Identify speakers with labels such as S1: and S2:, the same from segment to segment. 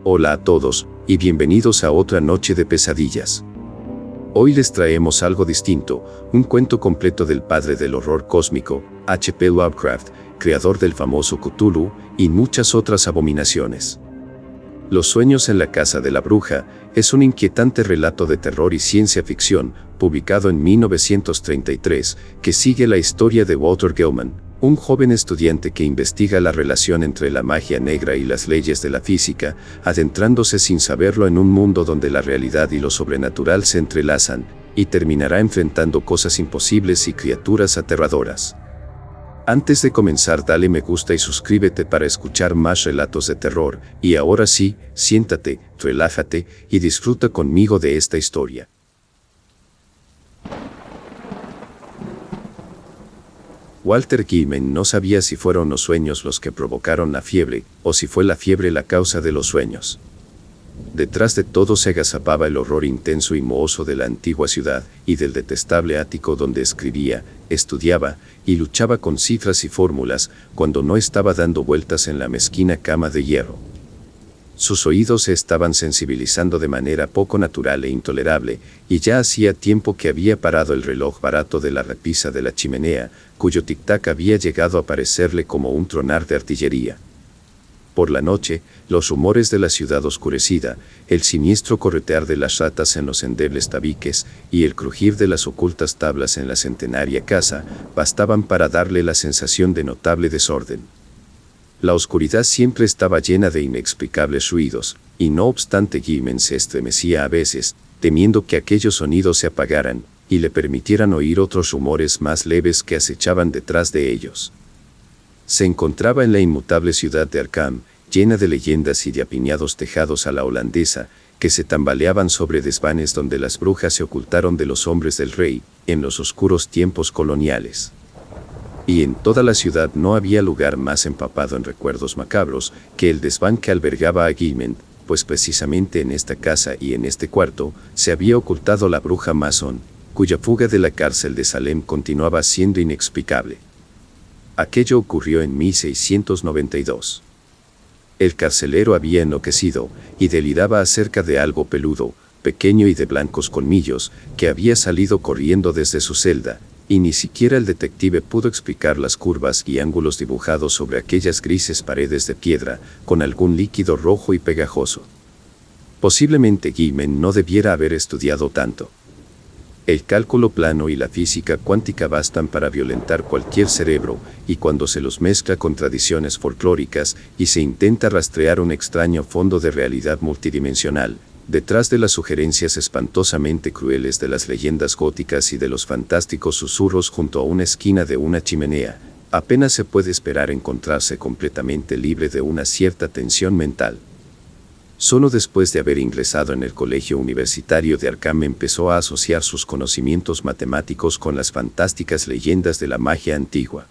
S1: Hola a todos, y bienvenidos a otra noche de pesadillas. Hoy les traemos algo distinto, un cuento completo del padre del horror cósmico, H.P. Lovecraft, creador del famoso Cthulhu, y muchas otras abominaciones. Los sueños en la casa de la bruja es un inquietante relato de terror y ciencia ficción, publicado en 1933, que sigue la historia de Walter Gilman, un joven estudiante que investiga la relación entre la magia negra y las leyes de la física, adentrándose sin saberlo en un mundo donde la realidad y lo sobrenatural se entrelazan, y terminará enfrentando cosas imposibles y criaturas aterradoras. Antes de comenzar, dale me gusta y suscríbete para escuchar más relatos de terror, y ahora sí, siéntate, relájate y disfruta conmigo de esta historia. Walter Gilman no sabía si fueron los sueños los que provocaron la fiebre, o si fue la fiebre la causa de los sueños. Detrás de todo se agazapaba el horror intenso y mohoso de la antigua ciudad, y del detestable ático donde escribía, estudiaba, y luchaba con cifras y fórmulas, cuando no estaba dando vueltas en la mezquina cama de hierro. Sus oídos se estaban sensibilizando de manera poco natural e intolerable, y ya hacía tiempo que había parado el reloj barato de la repisa de la chimenea, cuyo tic-tac había llegado a parecerle como un tronar de artillería. Por la noche, los rumores de la ciudad oscurecida, el siniestro corretear de las ratas en los endebles tabiques y el crujir de las ocultas tablas en la centenaria casa, bastaban para darle la sensación de notable desorden. La oscuridad siempre estaba llena de inexplicables ruidos, y no obstante Gilman se estremecía a veces, temiendo que aquellos sonidos se apagaran, y le permitieran oír otros rumores más leves que acechaban detrás de ellos. Se encontraba en la inmutable ciudad de Arkham, llena de leyendas y de apiñados tejados a la holandesa, que se tambaleaban sobre desvanes donde las brujas se ocultaron de los hombres del rey, en los oscuros tiempos coloniales. Y en toda la ciudad no había lugar más empapado en recuerdos macabros que el desván que albergaba a Gilman, pues precisamente en esta casa y en este cuarto se había ocultado la bruja Mason, cuya fuga de la cárcel de Salem continuaba siendo inexplicable. Aquello ocurrió en 1692. El carcelero había enloquecido y deliraba acerca de algo peludo, pequeño y de blancos colmillos, que había salido corriendo desde su celda, y ni siquiera el detective pudo explicar las curvas y ángulos dibujados sobre aquellas grises paredes de piedra, con algún líquido rojo y pegajoso. Posiblemente Gilman no debiera haber estudiado tanto. El cálculo plano y la física cuántica bastan para violentar cualquier cerebro, y cuando se los mezcla con tradiciones folclóricas y se intenta rastrear un extraño fondo de realidad multidimensional, detrás de las sugerencias espantosamente crueles de las leyendas góticas y de los fantásticos susurros junto a una esquina de una chimenea, apenas se puede esperar encontrarse completamente libre de una cierta tensión mental. Solo después de haber ingresado en el colegio universitario de Arkham empezó a asociar sus conocimientos matemáticos con las fantásticas leyendas de la magia antigua.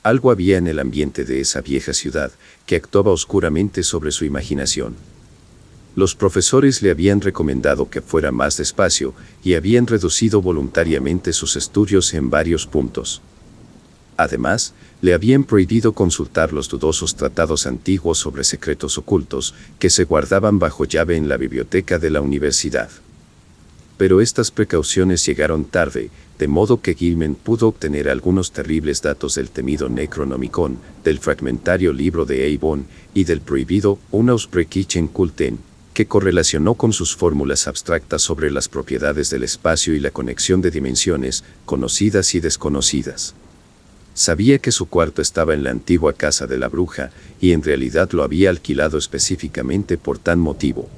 S1: Algo había en el ambiente de esa vieja ciudad que actuaba oscuramente sobre su imaginación. Los profesores le habían recomendado que fuera más despacio y habían reducido voluntariamente sus estudios en varios puntos. Además, le habían prohibido consultar los dudosos tratados antiguos sobre secretos ocultos que se guardaban bajo llave en la biblioteca de la universidad. Pero estas precauciones llegaron tarde, de modo que Gilman pudo obtener algunos terribles datos del temido Necronomicon, del fragmentario libro de Avon y del prohibido Unausbrechen Kulten, que correlacionó con sus fórmulas abstractas sobre las propiedades del espacio y la conexión de dimensiones, conocidas y desconocidas. Sabía que su cuarto estaba en la antigua casa de la bruja, y en realidad lo había alquilado específicamente por tal motivo.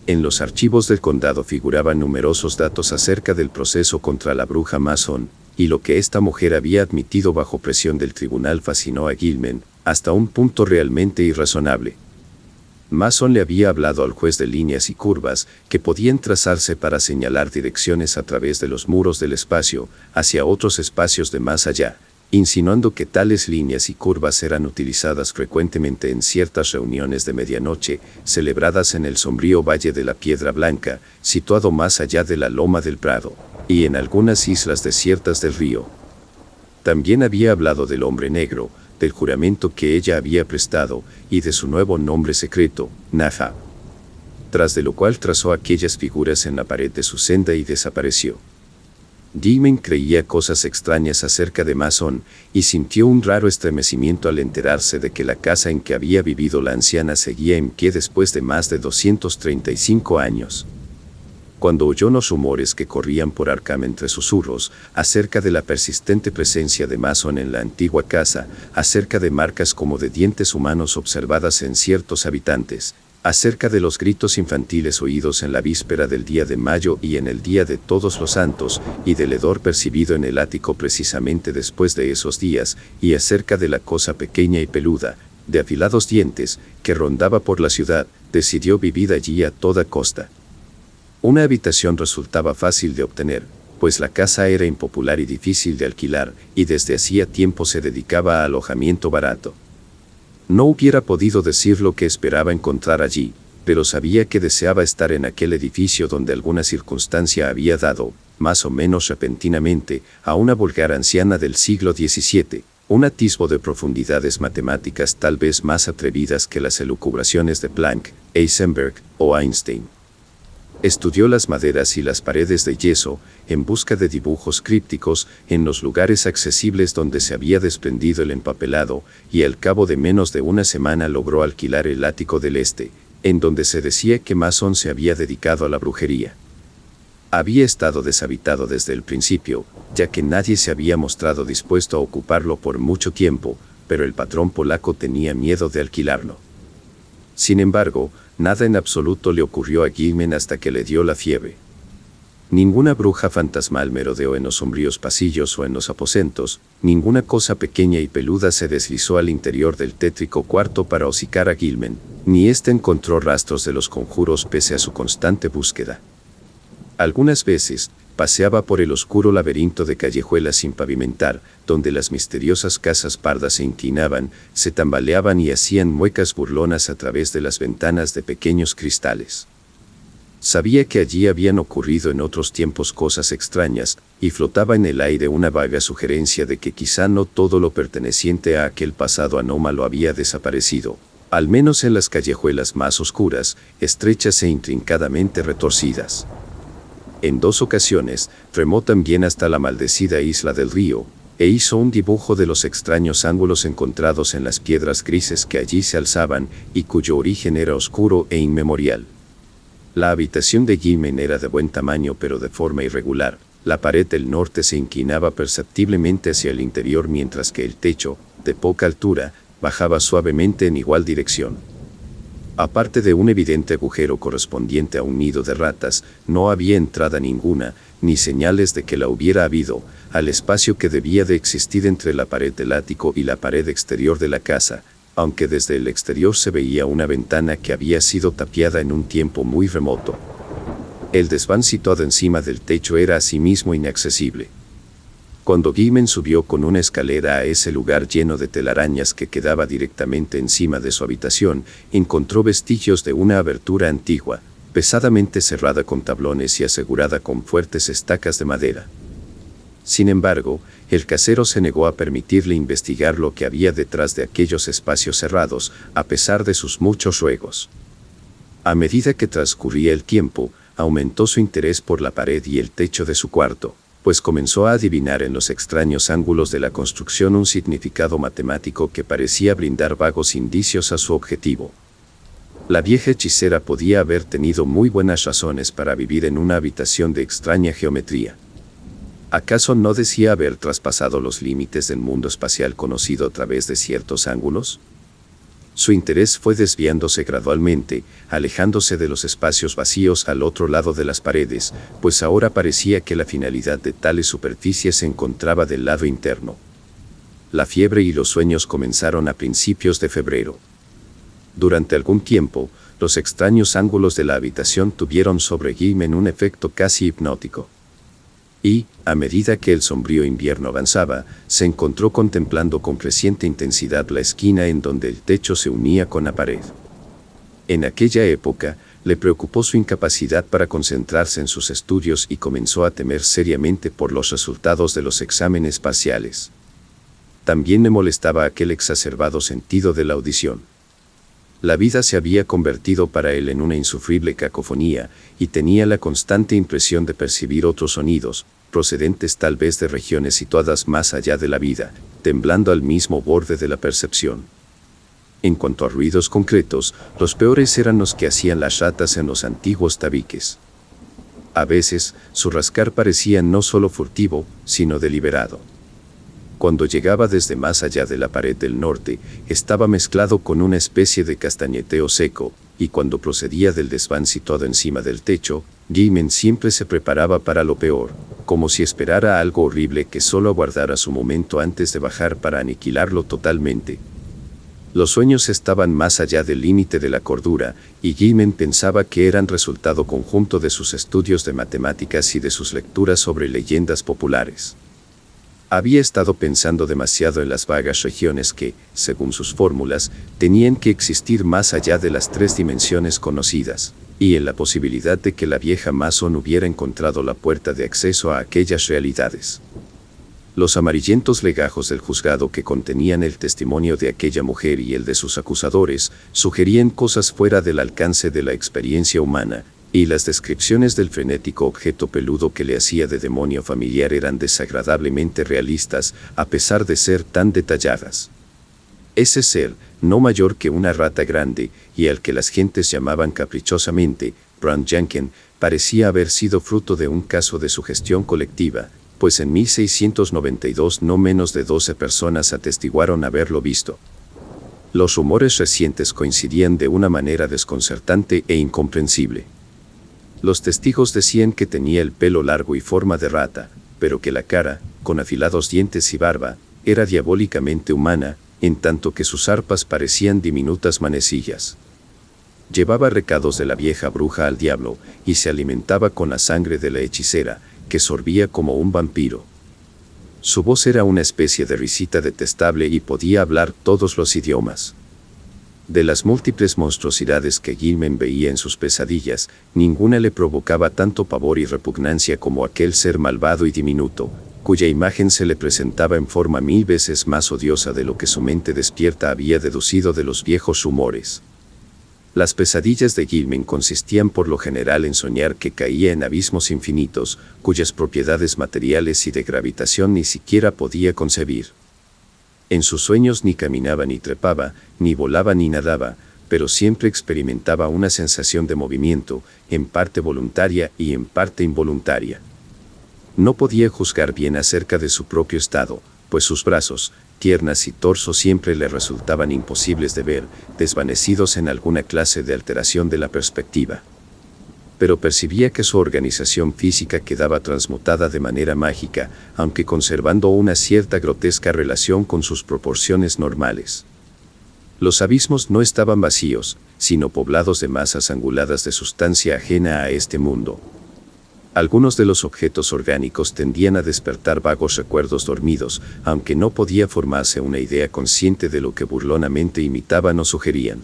S1: En los archivos del condado figuraban numerosos datos acerca del proceso contra la bruja Mason, y lo que esta mujer había admitido bajo presión del tribunal fascinó a Gilman, hasta un punto realmente irrazonable. Mason le había hablado al juez de líneas y curvas que podían trazarse para señalar direcciones a través de los muros del espacio hacia otros espacios de más allá, insinuando que tales líneas y curvas eran utilizadas frecuentemente en ciertas reuniones de medianoche, celebradas en el sombrío Valle de la Piedra Blanca, situado más allá de la Loma del Prado, y en algunas islas desiertas del río. También había hablado del hombre negro, del juramento que ella había prestado y de su nuevo nombre secreto, Nafa. Tras de lo cual trazó aquellas figuras en la pared de su senda y desapareció. Gilman creía cosas extrañas acerca de Mason y sintió un raro estremecimiento al enterarse de que la casa en que había vivido la anciana seguía en pie después de más de 235 años. Cuando oyó los rumores que corrían por Arkham entre susurros acerca de la persistente presencia de Mason en la antigua casa, acerca de marcas como de dientes humanos observadas en ciertos habitantes, acerca de los gritos infantiles oídos en la víspera del día de mayo y en el día de Todos los Santos, y del hedor percibido en el ático precisamente después de esos días, y acerca de la cosa pequeña y peluda, de afilados dientes, que rondaba por la ciudad, decidió vivir allí a toda costa. Una habitación resultaba fácil de obtener, pues la casa era impopular y difícil de alquilar, y desde hacía tiempo se dedicaba a alojamiento barato. No hubiera podido decir lo que esperaba encontrar allí, pero sabía que deseaba estar en aquel edificio donde alguna circunstancia había dado, más o menos repentinamente, a una vulgar anciana del siglo XVII, un atisbo de profundidades matemáticas tal vez más atrevidas que las elucubraciones de Planck, Heisenberg o Einstein. Estudió las maderas y las paredes de yeso, en busca de dibujos crípticos, en los lugares accesibles donde se había desprendido el empapelado, y al cabo de menos de una semana logró alquilar el ático del este, en donde se decía que Mason se había dedicado a la brujería. Había estado deshabitado desde el principio, ya que nadie se había mostrado dispuesto a ocuparlo por mucho tiempo, pero el patrón polaco tenía miedo de alquilarlo. Sin embargo, nada en absoluto le ocurrió a Gilman hasta que le dio la fiebre. Ninguna bruja fantasmal merodeó en los sombríos pasillos o en los aposentos, ninguna cosa pequeña y peluda se deslizó al interior del tétrico cuarto para hocicar a Gilman, ni éste encontró rastros de los conjuros pese a su constante búsqueda. Algunas veces, paseaba por el oscuro laberinto de callejuelas sin pavimentar, donde las misteriosas casas pardas se inclinaban, se tambaleaban y hacían muecas burlonas a través de las ventanas de pequeños cristales. Sabía que allí habían ocurrido en otros tiempos cosas extrañas, y flotaba en el aire una vaga sugerencia de que quizá no todo lo perteneciente a aquel pasado anómalo había desaparecido, al menos en las callejuelas más oscuras, estrechas e intrincadamente retorcidas. En 2 ocasiones, remó también hasta la maldecida isla del río, e hizo un dibujo de los extraños ángulos encontrados en las piedras grises que allí se alzaban y cuyo origen era oscuro e inmemorial. La habitación de Gilman era de buen tamaño pero de forma irregular. La pared del norte se inclinaba perceptiblemente hacia el interior mientras que el techo, de poca altura, bajaba suavemente en igual dirección. Aparte de un evidente agujero correspondiente a un nido de ratas, no había entrada ninguna, ni señales de que la hubiera habido, al espacio que debía de existir entre la pared del ático y la pared exterior de la casa, aunque desde el exterior se veía una ventana que había sido tapiada en un tiempo muy remoto. El desván situado encima del techo era asimismo inaccesible. Cuando Gilman subió con una escalera a ese lugar lleno de telarañas que quedaba directamente encima de su habitación, encontró vestigios de una abertura antigua, pesadamente cerrada con tablones y asegurada con fuertes estacas de madera. Sin embargo, el casero se negó a permitirle investigar lo que había detrás de aquellos espacios cerrados, a pesar de sus muchos ruegos. A medida que transcurría el tiempo, aumentó su interés por la pared y el techo de su cuarto, pues comenzó a adivinar en los extraños ángulos de la construcción un significado matemático que parecía brindar vagos indicios a su objetivo. La vieja hechicera podía haber tenido muy buenas razones para vivir en una habitación de extraña geometría. ¿Acaso no decía haber traspasado los límites del mundo espacial conocido a través de ciertos ángulos? Su interés fue desviándose gradualmente, alejándose de los espacios vacíos al otro lado de las paredes, pues ahora parecía que la finalidad de tales superficies se encontraba del lado interno. La fiebre y los sueños comenzaron a principios de febrero. Durante algún tiempo, los extraños ángulos de la habitación tuvieron sobre Gilman un efecto casi hipnótico. Y, a medida que el sombrío invierno avanzaba, se encontró contemplando con creciente intensidad la esquina en donde el techo se unía con la pared. En aquella época, le preocupó su incapacidad para concentrarse en sus estudios y comenzó a temer seriamente por los resultados de los exámenes parciales. También le molestaba aquel exacerbado sentido de la audición. La vida se había convertido para él en una insufrible cacofonía, y tenía la constante impresión de percibir otros sonidos, procedentes tal vez de regiones situadas más allá de la vida, temblando al mismo borde de la percepción. En cuanto a ruidos concretos, los peores eran los que hacían las ratas en los antiguos tabiques. A veces, su rascar parecía no solo furtivo, sino deliberado. Cuando llegaba desde más allá de la pared del norte, estaba mezclado con una especie de castañeteo seco, y cuando procedía del desván situado encima del techo, Gaiman siempre se preparaba para lo peor, como si esperara algo horrible que solo aguardara su momento antes de bajar para aniquilarlo totalmente. Los sueños estaban más allá del límite de la cordura, y Gaiman pensaba que eran resultado conjunto de sus estudios de matemáticas y de sus lecturas sobre leyendas populares. Había estado pensando demasiado en las vagas regiones que, según sus fórmulas, tenían que existir más allá de las 3 dimensiones conocidas, y en la posibilidad de que la vieja Mason hubiera encontrado la puerta de acceso a aquellas realidades. Los amarillentos legajos del juzgado que contenían el testimonio de aquella mujer y el de sus acusadores sugerían cosas fuera del alcance de la experiencia humana, y las descripciones del frenético objeto peludo que le hacía de demonio familiar eran desagradablemente realistas, a pesar de ser tan detalladas. Ese ser, no mayor que una rata grande, y al que las gentes llamaban caprichosamente Brown Janken, parecía haber sido fruto de un caso de sugestión colectiva, pues en 1692 no menos de 12 personas atestiguaron haberlo visto. Los rumores recientes coincidían de una manera desconcertante e incomprensible. Los testigos decían que tenía el pelo largo y forma de rata, pero que la cara, con afilados dientes y barba, era diabólicamente humana, en tanto que sus arpas parecían diminutas manecillas. Llevaba recados de la vieja bruja al diablo, y se alimentaba con la sangre de la hechicera, que sorbía como un vampiro. Su voz era una especie de risita detestable y podía hablar todos los idiomas. De las múltiples monstruosidades que Gaiman veía en sus pesadillas, ninguna le provocaba tanto pavor y repugnancia como aquel ser malvado y diminuto, cuya imagen se le presentaba en forma 1000 veces más odiosa de lo que su mente despierta había deducido de los viejos rumores. Las pesadillas de Gaiman consistían por lo general en soñar que caía en abismos infinitos, cuyas propiedades materiales y de gravitación ni siquiera podía concebir. En sus sueños ni caminaba ni trepaba, ni volaba ni nadaba, pero siempre experimentaba una sensación de movimiento, en parte voluntaria y en parte involuntaria. No podía juzgar bien acerca de su propio estado, pues sus brazos, piernas y torso siempre le resultaban imposibles de ver, desvanecidos en alguna clase de alteración de la perspectiva. Pero percibía que su organización física quedaba transmutada de manera mágica, aunque conservando una cierta grotesca relación con sus proporciones normales. Los abismos no estaban vacíos, sino poblados de masas anguladas de sustancia ajena a este mundo. Algunos de los objetos orgánicos tendían a despertar vagos recuerdos dormidos, aunque no podía formarse una idea consciente de lo que burlonamente imitaban o sugerían.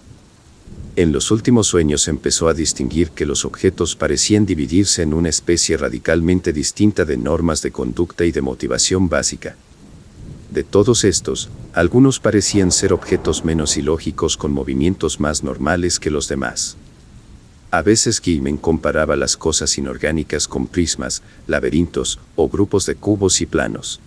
S1: En los últimos sueños empezó a distinguir que los objetos parecían dividirse en una especie radicalmente distinta de normas de conducta y de motivación básica. De todos estos, algunos parecían ser objetos menos ilógicos con movimientos más normales que los demás. A veces Gaiman comparaba las cosas inorgánicas con prismas, laberintos o grupos de cubos y planos.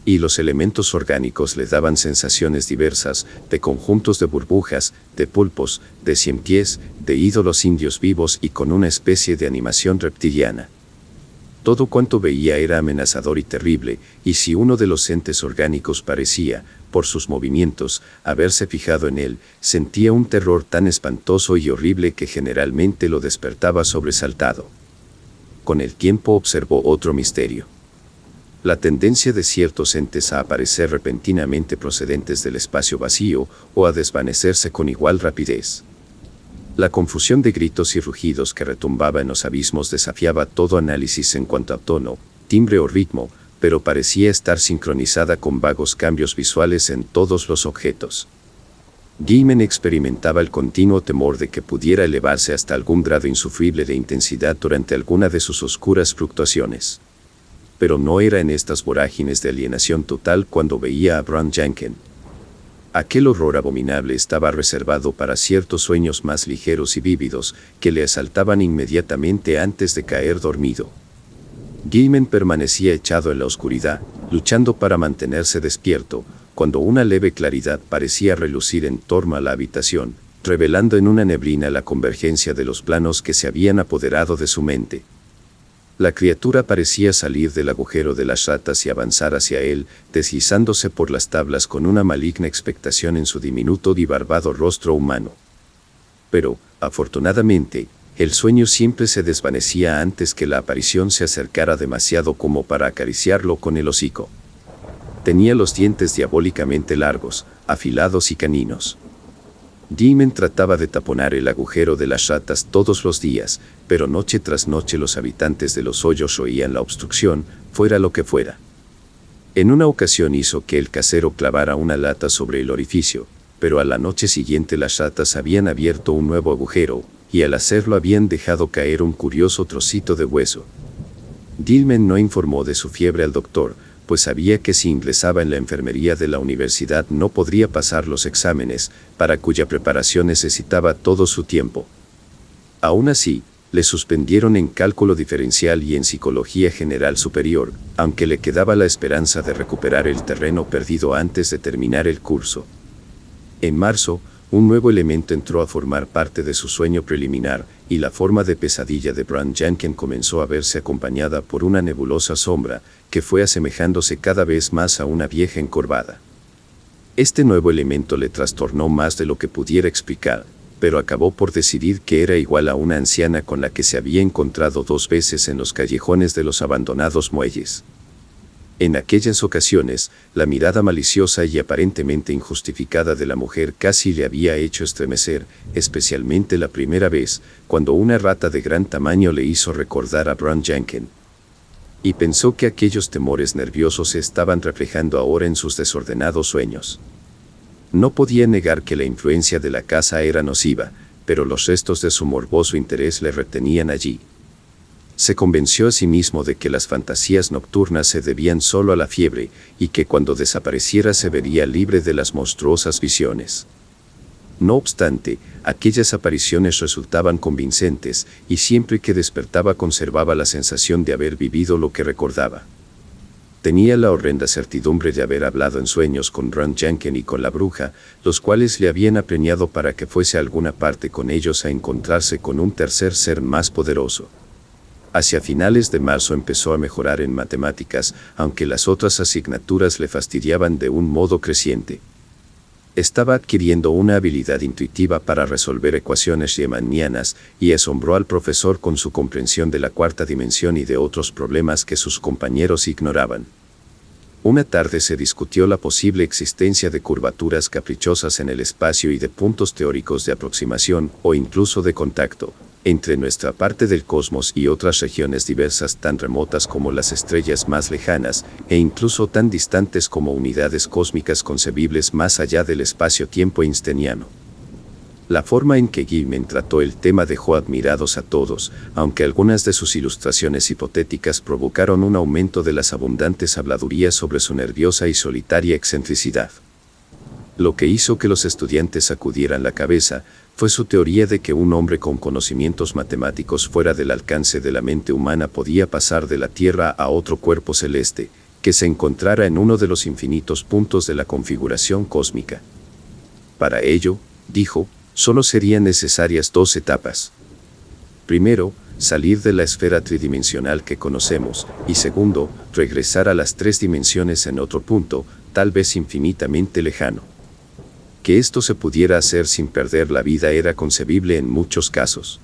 S1: Y los elementos orgánicos le daban sensaciones diversas, de conjuntos de burbujas, de pulpos, de ciempiés, de ídolos indios vivos y con una especie de animación reptiliana. Todo cuanto veía era amenazador y terrible, y si uno de los entes orgánicos parecía, por sus movimientos, haberse fijado en él, sentía un terror tan espantoso y horrible que generalmente lo despertaba sobresaltado. Con el tiempo observó otro misterio. La tendencia de ciertos entes a aparecer repentinamente procedentes del espacio vacío o a desvanecerse con igual rapidez. La confusión de gritos y rugidos que retumbaba en los abismos desafiaba todo análisis en cuanto a tono, timbre o ritmo, pero parecía estar sincronizada con vagos cambios visuales en todos los objetos. Gaiman experimentaba el continuo temor de que pudiera elevarse hasta algún grado insufrible de intensidad durante alguna de sus oscuras fluctuaciones. pero no era en estas vorágines de alienación total cuando veía a Brown Jenkins. Aquel horror abominable estaba reservado para ciertos sueños más ligeros y vívidos que le asaltaban inmediatamente antes de caer dormido. Gaiman permanecía echado en la oscuridad, luchando para mantenerse despierto, cuando una leve claridad parecía relucir en torno a la habitación, revelando en una neblina la convergencia de los planos que se habían apoderado de su mente. La criatura parecía salir del agujero de las ratas y avanzar hacia él, deslizándose por las tablas con una maligna expectación en su diminuto y barbado rostro humano. Pero, afortunadamente, el sueño siempre se desvanecía antes que la aparición se acercara demasiado como para acariciarlo con el hocico. Tenía los dientes diabólicamente largos, afilados y caninos. Gaiman trataba de taponar el agujero de las ratas todos los días, pero noche tras noche los habitantes de los hoyos oían la obstrucción, fuera lo que fuera. En una ocasión hizo que el casero clavara una lata sobre el orificio, pero a la noche siguiente las ratas habían abierto un nuevo agujero, y al hacerlo habían dejado caer un curioso trocito de hueso. Gaiman no informó de su fiebre al doctor, pues sabía que si ingresaba en la enfermería de la universidad no podría pasar los exámenes, para cuya preparación necesitaba todo su tiempo. Aún así, le suspendieron en cálculo diferencial y en psicología general superior, aunque le quedaba la esperanza de recuperar el terreno perdido antes de terminar el curso. En marzo, un nuevo elemento entró a formar parte de su sueño preliminar, y la forma de pesadilla de Brown Jenkins comenzó a verse acompañada por una nebulosa sombra, que fue asemejándose cada vez más a una vieja encorvada. Este nuevo elemento le trastornó más de lo que pudiera explicar, pero acabó por decidir que era igual a una anciana con la que se había encontrado 2 veces en los callejones de los abandonados muelles. En aquellas ocasiones, la mirada maliciosa y aparentemente injustificada de la mujer casi le había hecho estremecer, especialmente la primera vez, cuando una rata de gran tamaño le hizo recordar a Brown Jenkins. Y pensó que aquellos temores nerviosos se estaban reflejando ahora en sus desordenados sueños. No podía negar que la influencia de la casa era nociva, pero los restos de su morboso interés le retenían allí. Se convenció a sí mismo de que las fantasías nocturnas se debían solo a la fiebre, y que cuando desapareciera se vería libre de las monstruosas visiones. No obstante, aquellas apariciones resultaban convincentes, y siempre que despertaba conservaba la sensación de haber vivido lo que recordaba. Tenía la horrenda certidumbre de haber hablado en sueños con Brown Jenkins y con la bruja, los cuales le habían apremiado para que fuese a alguna parte con ellos a encontrarse con un tercer ser más poderoso. Hacia finales de marzo empezó a mejorar en matemáticas, aunque las otras asignaturas le fastidiaban de un modo creciente. Estaba adquiriendo una habilidad intuitiva para resolver ecuaciones riemannianas y asombró al profesor con su comprensión de la cuarta dimensión y de otros problemas que sus compañeros ignoraban. Una tarde se discutió la posible existencia de curvaturas caprichosas en el espacio y de puntos teóricos de aproximación o incluso de contacto entre nuestra parte del cosmos y otras regiones diversas tan remotas como las estrellas más lejanas e incluso tan distantes como unidades cósmicas concebibles más allá del espacio-tiempo einsteiniano. La forma en que Gaiman trató el tema dejó admirados a todos, aunque algunas de sus ilustraciones hipotéticas provocaron un aumento de las abundantes habladurías sobre su nerviosa y solitaria excentricidad. Lo que hizo que los estudiantes sacudieran la cabeza fue su teoría de que un hombre con conocimientos matemáticos fuera del alcance de la mente humana podía pasar de la Tierra a otro cuerpo celeste, que se encontrara en uno de los infinitos puntos de la configuración cósmica. Para ello, dijo, solo serían necesarias 2 etapas. Primero, salir de la esfera tridimensional que conocemos, y segundo, regresar a las 3 dimensiones en otro punto, tal vez infinitamente lejano. Que esto se pudiera hacer sin perder la vida era concebible en muchos casos.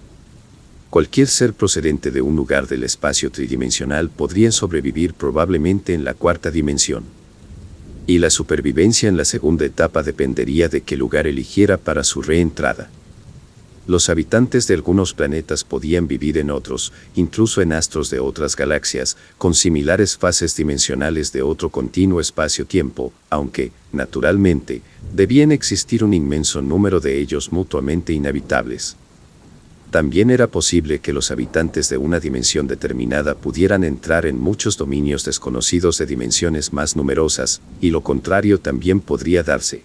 S1: Cualquier ser procedente de un lugar del espacio tridimensional podría sobrevivir probablemente en la 4ª dimensión. Y la supervivencia en la segunda etapa dependería de qué lugar eligiera para su reentrada. Los habitantes de algunos planetas podían vivir en otros, incluso en astros de otras galaxias, con similares fases dimensionales de otro continuo espacio-tiempo, aunque, naturalmente, debían existir un inmenso número de ellos mutuamente inhabitables. También era posible que los habitantes de una dimensión determinada pudieran entrar en muchos dominios desconocidos de dimensiones más numerosas, y lo contrario también podría darse.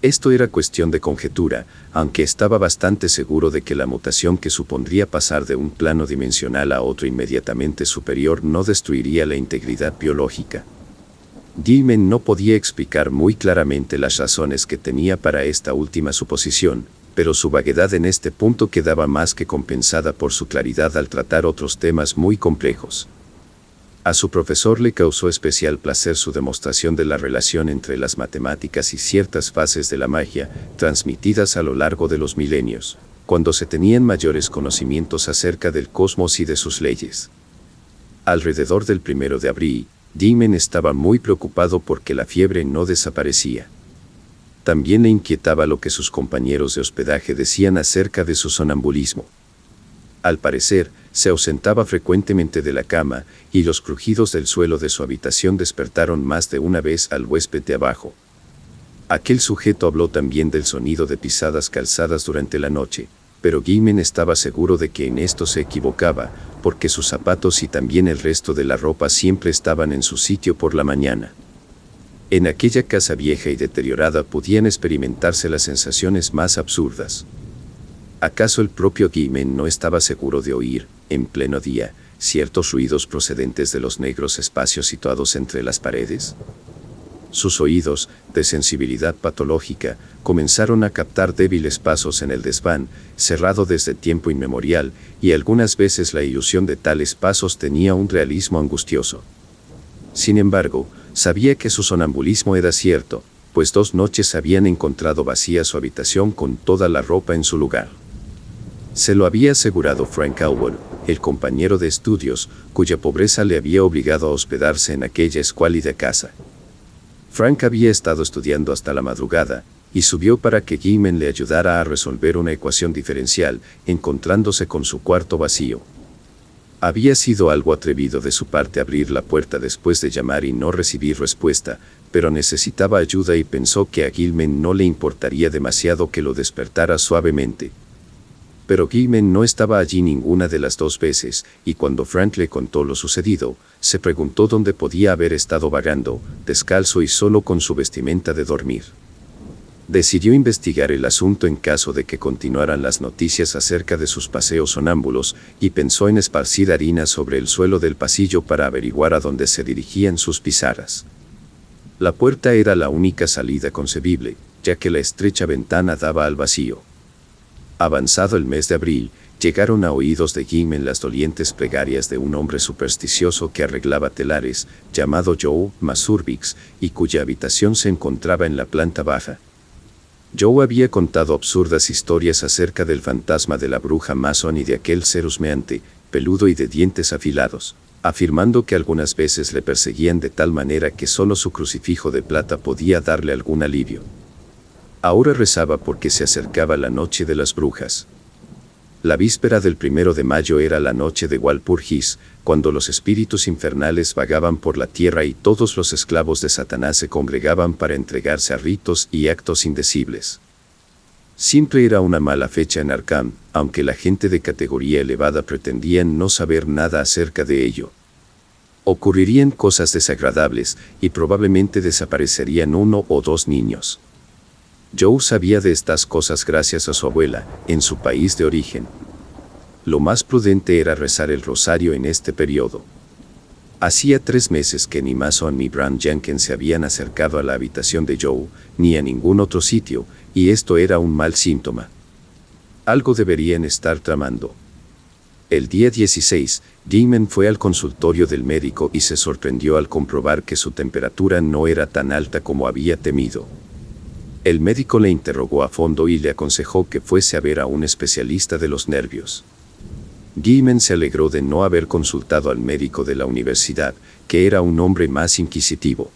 S1: Esto era cuestión de conjetura, aunque estaba bastante seguro de que la mutación que supondría pasar de un plano dimensional a otro inmediatamente superior no destruiría la integridad biológica. Gilman no podía explicar muy claramente las razones que tenía para esta última suposición, pero su vaguedad en este punto quedaba más que compensada por su claridad al tratar otros temas muy complejos. A su profesor le causó especial placer su demostración de la relación entre las matemáticas y ciertas fases de la magia, transmitidas a lo largo de los milenios, cuando se tenían mayores conocimientos acerca del cosmos y de sus leyes. Alrededor del 1 de abril, Gilman estaba muy preocupado porque la fiebre no desaparecía. También le inquietaba lo que sus compañeros de hospedaje decían acerca de su sonambulismo. Al parecer, se ausentaba frecuentemente de la cama, y los crujidos del suelo de su habitación despertaron más de una vez al huésped de abajo. Aquel sujeto habló también del sonido de pisadas calzadas durante la noche, pero Gilman estaba seguro de que en esto se equivocaba, porque sus zapatos y también el resto de la ropa siempre estaban en su sitio por la mañana. En aquella casa vieja y deteriorada podían experimentarse las sensaciones más absurdas. ¿Acaso el propio Gilman no estaba seguro de oír, en pleno día, ciertos ruidos procedentes de los negros espacios situados entre las paredes? Sus oídos, de sensibilidad patológica, comenzaron a captar débiles pasos en el desván, cerrado desde tiempo inmemorial, y algunas veces la ilusión de tales pasos tenía un realismo angustioso. Sin embargo, sabía que su sonambulismo era cierto, pues 2 noches habían encontrado vacía su habitación con toda la ropa en su lugar. Se lo había asegurado Frank Elwood, el compañero de estudios, cuya pobreza le había obligado a hospedarse en aquella escuálida casa. Frank había estado estudiando hasta la madrugada, y subió para que Gilman le ayudara a resolver una ecuación diferencial, encontrándose con su cuarto vacío. Había sido algo atrevido de su parte abrir la puerta después de llamar y no recibir respuesta, pero necesitaba ayuda y pensó que a Gilman no le importaría demasiado que lo despertara suavemente. Pero Gilman no estaba allí ninguna de las 2 veces, y cuando Frank le contó lo sucedido, se preguntó dónde podía haber estado vagando, descalzo y solo con su vestimenta de dormir. Decidió investigar el asunto en caso de que continuaran las noticias acerca de sus paseos sonámbulos, y pensó en esparcir harina sobre el suelo del pasillo para averiguar a dónde se dirigían sus pisadas. La puerta era la única salida concebible, ya que la estrecha ventana daba al vacío. Avanzado el mes de abril, llegaron a oídos de Gilman las dolientes plegarias de un hombre supersticioso que arreglaba telares, llamado Joe Masurvix, y cuya habitación se encontraba en la planta baja. Joe había contado absurdas historias acerca del fantasma de la bruja Mason y de aquel ser husmeante, peludo y de dientes afilados, afirmando que algunas veces le perseguían de tal manera que solo su crucifijo de plata podía darle algún alivio. Ahora rezaba porque se acercaba la noche de las brujas. La víspera del 1 de mayo era la noche de Walpurgis, cuando los espíritus infernales vagaban por la tierra y todos los esclavos de Satanás se congregaban para entregarse a ritos y actos indecibles. Siempre era una mala fecha en Arkham, aunque la gente de categoría elevada pretendían no saber nada acerca de ello. Ocurrirían cosas desagradables, y probablemente desaparecerían 1 o 2 niños. Joe sabía de estas cosas gracias a su abuela, en su país de origen. Lo más prudente era rezar el rosario en este periodo. Hacía 3 meses que ni Mason ni Brown Jenkins se habían acercado a la habitación de Joe, ni a ningún otro sitio, y esto era un mal síntoma. Algo deberían estar tramando. El día 16, Gilman fue al consultorio del médico y se sorprendió al comprobar que su temperatura no era tan alta como había temido. El médico le interrogó a fondo y le aconsejó que fuese a ver a un especialista de los nervios. Gilman se alegró de no haber consultado al médico de la universidad, que era un hombre más inquisitivo.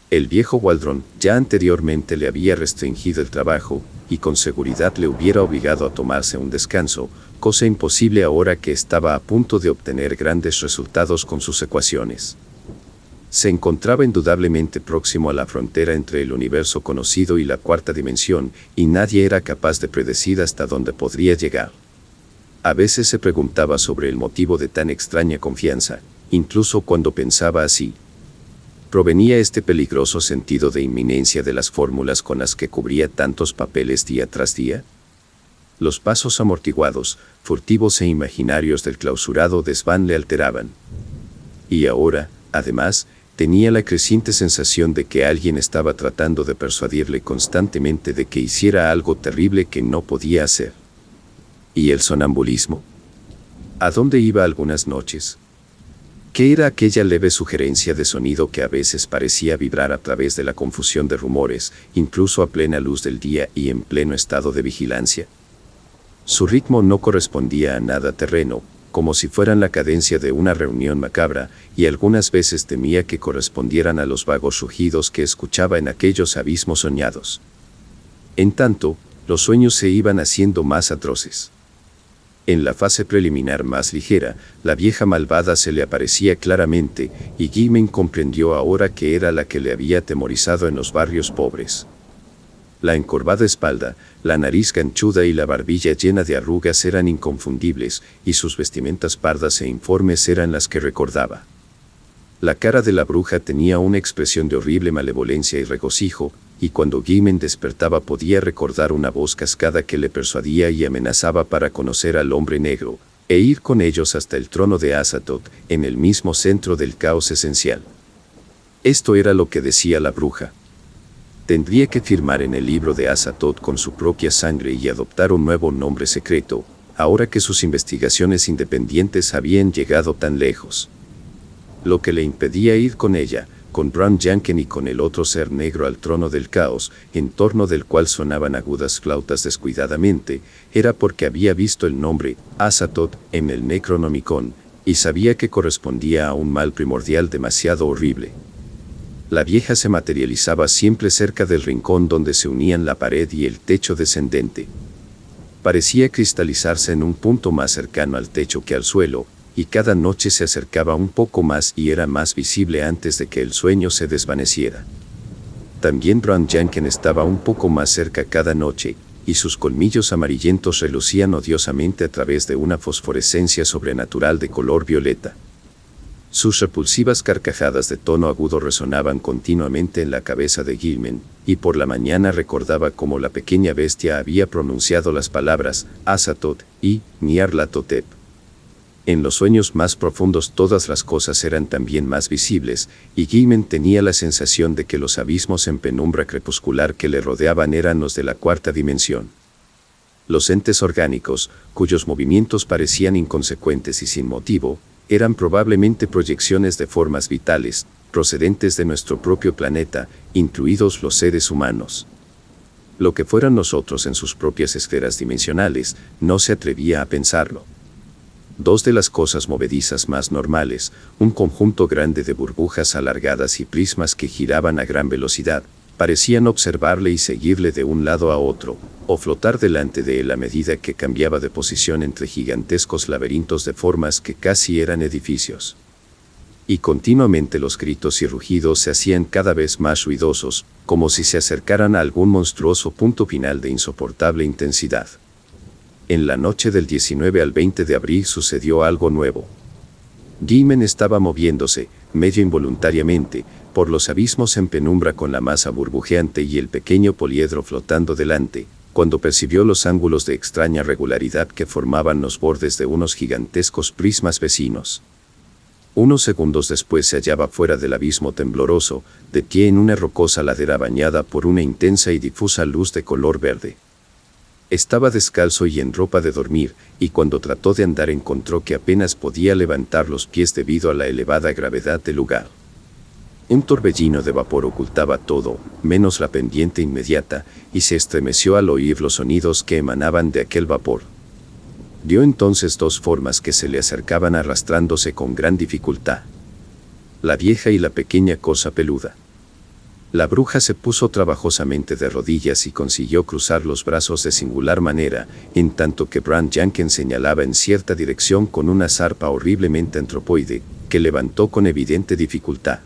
S1: El viejo Waldron ya anteriormente le había restringido el trabajo, y con seguridad le hubiera obligado a tomarse un descanso, cosa imposible ahora que estaba a punto de obtener grandes resultados con sus ecuaciones. Se encontraba indudablemente próximo a la frontera entre el universo conocido y la 4ª dimensión, y nadie era capaz de predecir hasta dónde podría llegar. A veces se preguntaba sobre el motivo de tan extraña confianza, incluso cuando pensaba así. ¿Provenía este peligroso sentido de inminencia de las fórmulas con las que cubría tantos papeles día tras día? Los pasos amortiguados, furtivos e imaginarios del clausurado desván le alteraban. Y ahora, además, tenía la creciente sensación de que alguien estaba tratando de persuadirle constantemente de que hiciera algo terrible que no podía hacer. ¿Y el sonambulismo? ¿A dónde iba algunas noches? ¿Qué era aquella leve sugerencia de sonido que a veces parecía vibrar a través de la confusión de rumores, incluso a plena luz del día y en pleno estado de vigilancia? Su ritmo no correspondía a nada terreno, como si fueran la cadencia de una reunión macabra, y algunas veces temía que correspondieran a los vagos rugidos que escuchaba en aquellos abismos soñados. En tanto, los sueños se iban haciendo más atroces. En la fase preliminar más ligera, la vieja malvada se le aparecía claramente, y Gaiman comprendió ahora que era la que le había atemorizado en los barrios pobres. La encorvada espalda, la nariz ganchuda y la barbilla llena de arrugas eran inconfundibles, y sus vestimentas pardas e informes eran las que recordaba. La cara de la bruja tenía una expresión de horrible malevolencia y regocijo, y cuando Gaiman despertaba podía recordar una voz cascada que le persuadía y amenazaba para conocer al hombre negro, e ir con ellos hasta el trono de Azathoth, en el mismo centro del caos esencial. Esto era lo que decía la bruja. Tendría que firmar en el libro de Azathoth con su propia sangre y adoptar un nuevo nombre secreto, ahora que sus investigaciones independientes habían llegado tan lejos. Lo que le impedía ir con ella, con Bran Janken y con el otro ser negro al trono del caos, en torno del cual sonaban agudas flautas descuidadamente, era porque había visto el nombre Azathoth en el Necronomicon, y sabía que correspondía a un mal primordial demasiado horrible. La vieja se materializaba siempre cerca del rincón donde se unían la pared y el techo descendente. Parecía cristalizarse en un punto más cercano al techo que al suelo, y cada noche se acercaba un poco más y era más visible antes de que el sueño se desvaneciera. También Bran Janken estaba un poco más cerca cada noche, y sus colmillos amarillentos relucían odiosamente a través de una fosforescencia sobrenatural de color violeta. Sus repulsivas carcajadas de tono agudo resonaban continuamente en la cabeza de Gaiman, y por la mañana recordaba cómo la pequeña bestia había pronunciado las palabras Azathoth y Nyarlathotep. En los sueños más profundos todas las cosas eran también más visibles, y Gaiman tenía la sensación de que los abismos en penumbra crepuscular que le rodeaban eran los de la cuarta dimensión. Los entes orgánicos, cuyos movimientos parecían inconsecuentes y sin motivo, eran probablemente proyecciones de formas vitales, procedentes de nuestro propio planeta, incluidos los seres humanos. Lo que fueran nosotros en sus propias esferas dimensionales, no se atrevía a pensarlo. Dos de las cosas movedizas más normales, un conjunto grande de burbujas alargadas y prismas que giraban a gran velocidad, parecían observarle y seguirle de un lado a otro, o flotar delante de él a medida que cambiaba de posición entre gigantescos laberintos de formas que casi eran edificios. Y continuamente los gritos y rugidos se hacían cada vez más ruidosos, como si se acercaran a algún monstruoso punto final de insoportable intensidad. En la noche del 19 al 20 de abril sucedió algo nuevo. Gaiman estaba moviéndose, medio involuntariamente, por los abismos en penumbra con la masa burbujeante y el pequeño poliedro flotando delante, cuando percibió los ángulos de extraña regularidad que formaban los bordes de unos gigantescos prismas vecinos. Unos segundos después se hallaba fuera del abismo tembloroso, de pie en una rocosa ladera bañada por una intensa y difusa luz de color verde. Estaba descalzo y en ropa de dormir, y cuando trató de andar encontró que apenas podía levantar los pies debido a la elevada gravedad del lugar. Un torbellino de vapor ocultaba todo, menos la pendiente inmediata, y se estremeció al oír los sonidos que emanaban de aquel vapor. Vio entonces dos formas que se le acercaban arrastrándose con gran dificultad. La vieja y la pequeña cosa peluda. La bruja se puso trabajosamente de rodillas y consiguió cruzar los brazos de singular manera, en tanto que Bran Janken señalaba en cierta dirección con una zarpa horriblemente antropoide, que levantó con evidente dificultad.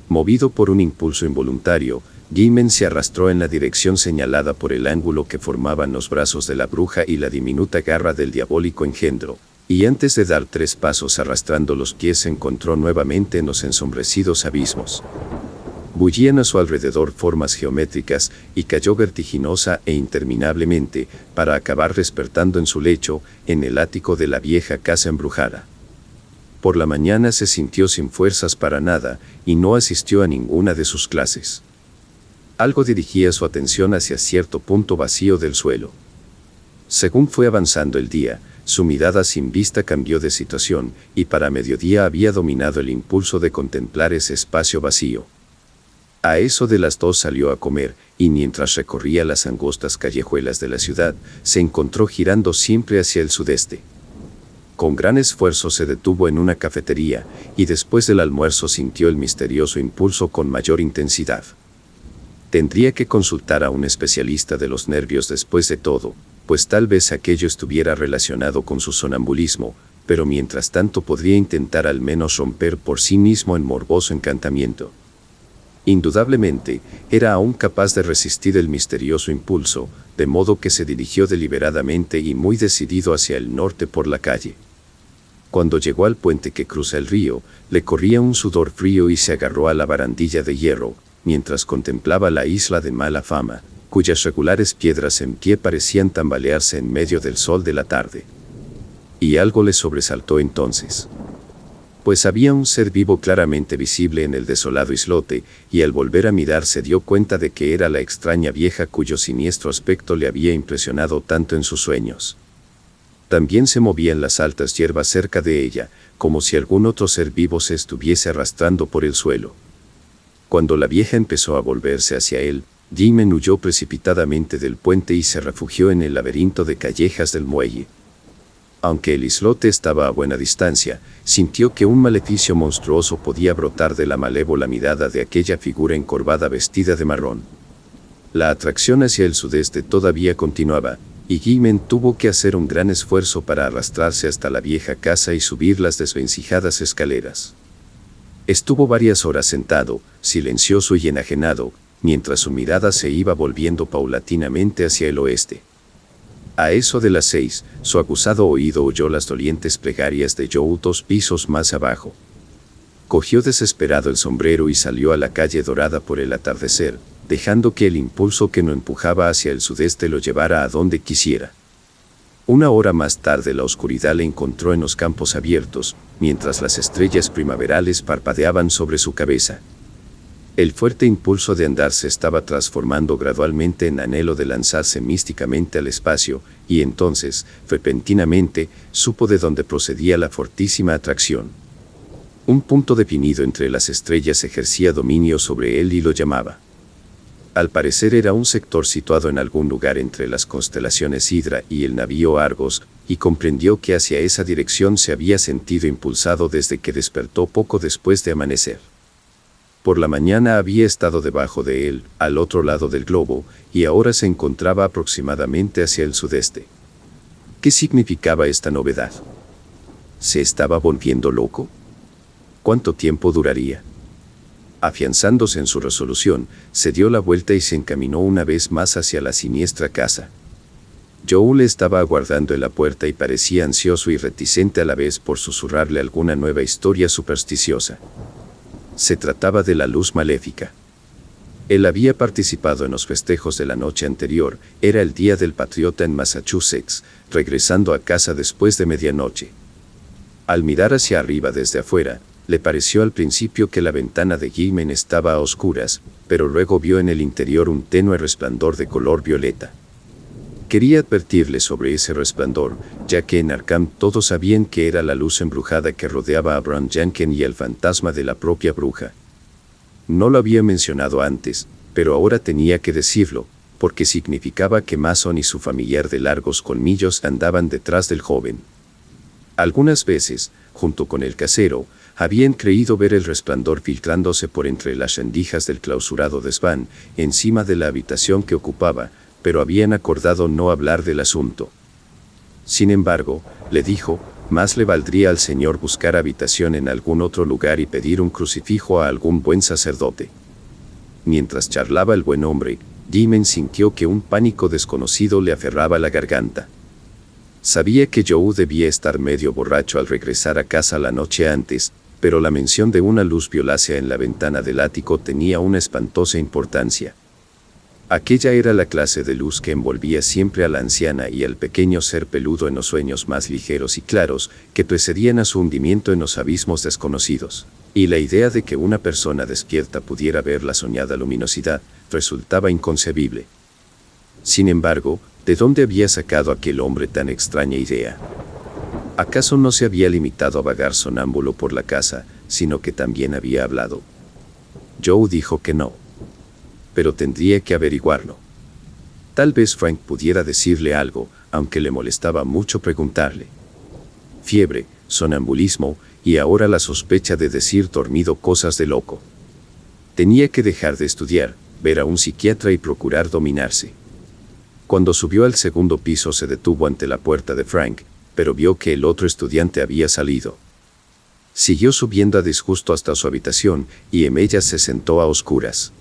S1: Movido por un impulso involuntario, Gimen se arrastró en la dirección señalada por el ángulo que formaban los brazos de la bruja y la diminuta garra del diabólico engendro, y antes de dar 3 pasos arrastrando los pies se encontró nuevamente en los ensombrecidos abismos. Bullían a su alrededor formas geométricas y cayó vertiginosa e interminablemente, para acabar despertando en su lecho, en el ático de la vieja casa embrujada. Por la mañana se sintió sin fuerzas para nada y no asistió a ninguna de sus clases. Algo dirigía su atención hacia cierto punto vacío del suelo. Según fue avanzando el día, su mirada sin vista cambió de situación y para mediodía había dominado el impulso de contemplar ese espacio vacío. A eso de las 2 salió a comer y mientras recorría las angostas callejuelas de la ciudad, se encontró girando siempre hacia el sudeste. Con gran esfuerzo se detuvo en una cafetería y después del almuerzo sintió el misterioso impulso con mayor intensidad. Tendría que consultar a un especialista de los nervios después de todo, pues tal vez aquello estuviera relacionado con su sonambulismo, pero mientras tanto podría intentar al menos romper por sí mismo el morboso encantamiento. Indudablemente, era aún capaz de resistir el misterioso impulso, de modo que se dirigió deliberadamente y muy decidido hacia el norte por la calle. Cuando llegó al puente que cruza el río, le corría un sudor frío y se agarró a la barandilla de hierro, mientras contemplaba la isla de mala fama, cuyas regulares piedras en pie parecían tambalearse en medio del sol de la tarde. Y algo le sobresaltó entonces. Pues había un ser vivo claramente visible en el desolado islote, y al volver a mirar se dio cuenta de que era la extraña vieja cuyo siniestro aspecto le había impresionado tanto en sus sueños. También se movían las altas hierbas cerca de ella, como si algún otro ser vivo se estuviese arrastrando por el suelo. Cuando la vieja empezó a volverse hacia él, Gimen huyó precipitadamente del puente y se refugió en el laberinto de callejas del muelle. Aunque el islote estaba a buena distancia, sintió que un maleficio monstruoso podía brotar de la malévola mirada de aquella figura encorvada vestida de marrón. La atracción hacia el sudeste todavía continuaba, y Gimen tuvo que hacer un gran esfuerzo para arrastrarse hasta la vieja casa y subir las desvencijadas escaleras. Estuvo varias horas sentado, silencioso y enajenado, mientras su mirada se iba volviendo paulatinamente hacia el oeste. A eso de las 6, su acusado oído oyó las dolientes plegarias de Joe 2 pisos más abajo. Cogió desesperado el sombrero y salió a la calle dorada por el atardecer, dejando que el impulso que lo empujaba hacia el sudeste lo llevara a donde quisiera. Una hora más tarde la oscuridad le encontró en los campos abiertos, mientras las estrellas primaverales parpadeaban sobre su cabeza. El fuerte impulso de andar se estaba transformando gradualmente en anhelo de lanzarse místicamente al espacio, y entonces, repentinamente, supo de dónde procedía la fortísima atracción. Un punto definido entre las estrellas ejercía dominio sobre él y lo llamaba. Al parecer era un sector situado en algún lugar entre las constelaciones Hidra y el navío Argos, y comprendió que hacia esa dirección se había sentido impulsado desde que despertó poco después de amanecer. Por la mañana había estado debajo de él, al otro lado del globo, y ahora se encontraba aproximadamente hacia el sudeste. ¿Qué significaba esta novedad? ¿Se estaba volviendo loco? ¿Cuánto tiempo duraría? Afianzándose en su resolución, se dio la vuelta y se encaminó una vez más hacia la siniestra casa. Joe le estaba aguardando en la puerta y parecía ansioso y reticente a la vez por susurrarle alguna nueva historia supersticiosa. Se trataba de la luz maléfica. Él había participado en los festejos de la noche anterior, era el día del patriota en Massachusetts, regresando a casa después de medianoche. Al mirar hacia arriba desde afuera, le pareció al principio que la ventana de Gimen estaba a oscuras, pero luego vio en el interior un tenue resplandor de color violeta. Quería advertirle sobre ese resplandor, ya que en Arkham todos sabían que era la luz embrujada que rodeaba a Brown Jenkins y el fantasma de la propia bruja. No lo había mencionado antes, pero ahora tenía que decirlo, porque significaba que Mason y su familiar de largos colmillos andaban detrás del joven. Algunas veces, junto con el casero, habían creído ver el resplandor filtrándose por entre las rendijas del clausurado desván, encima de la habitación que ocupaba, pero habían acordado no hablar del asunto. Sin embargo, le dijo, más le valdría al señor buscar habitación en algún otro lugar y pedir un crucifijo a algún buen sacerdote. Mientras charlaba el buen hombre, Jimen sintió que un pánico desconocido le aferraba la garganta. Sabía que Joe debía estar medio borracho al regresar a casa la noche antes, pero la mención de una luz violácea en la ventana del ático tenía una espantosa importancia. Aquella era la clase de luz que envolvía siempre a la anciana y al pequeño ser peludo en los sueños más ligeros y claros que precedían a su hundimiento en los abismos desconocidos. Y la idea de que una persona despierta pudiera ver la soñada luminosidad resultaba inconcebible. Sin embargo, ¿de dónde había sacado aquel hombre tan extraña idea? ¿Acaso no se había limitado a vagar sonámbulo por la casa, sino que también había hablado? Joe dijo que no. Pero tendría que averiguarlo. Tal vez Frank pudiera decirle algo, aunque le molestaba mucho preguntarle. Fiebre, sonambulismo, y ahora la sospecha de decir dormido cosas de loco. Tenía que dejar de estudiar, ver a un psiquiatra y procurar dominarse. Cuando subió al segundo piso se detuvo ante la puerta de Frank, pero vio que el otro estudiante había salido. Siguió subiendo a disgusto hasta su habitación, y en ella se sentó a oscuras.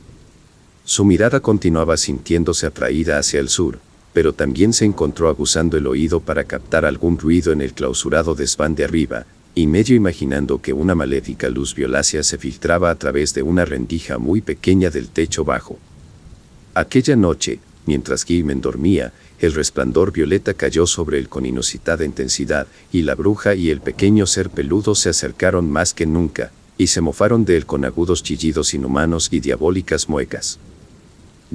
S1: Su mirada continuaba sintiéndose atraída hacia el sur, pero también se encontró aguzando el oído para captar algún ruido en el clausurado desván de arriba, y medio imaginando que una maléfica luz violácea se filtraba a través de una rendija muy pequeña del techo bajo. Aquella noche, mientras Jimen dormía, el resplandor violeta cayó sobre él con inusitada intensidad, y la bruja y el pequeño ser peludo se acercaron más que nunca, y se mofaron de él con agudos chillidos inhumanos y diabólicas muecas.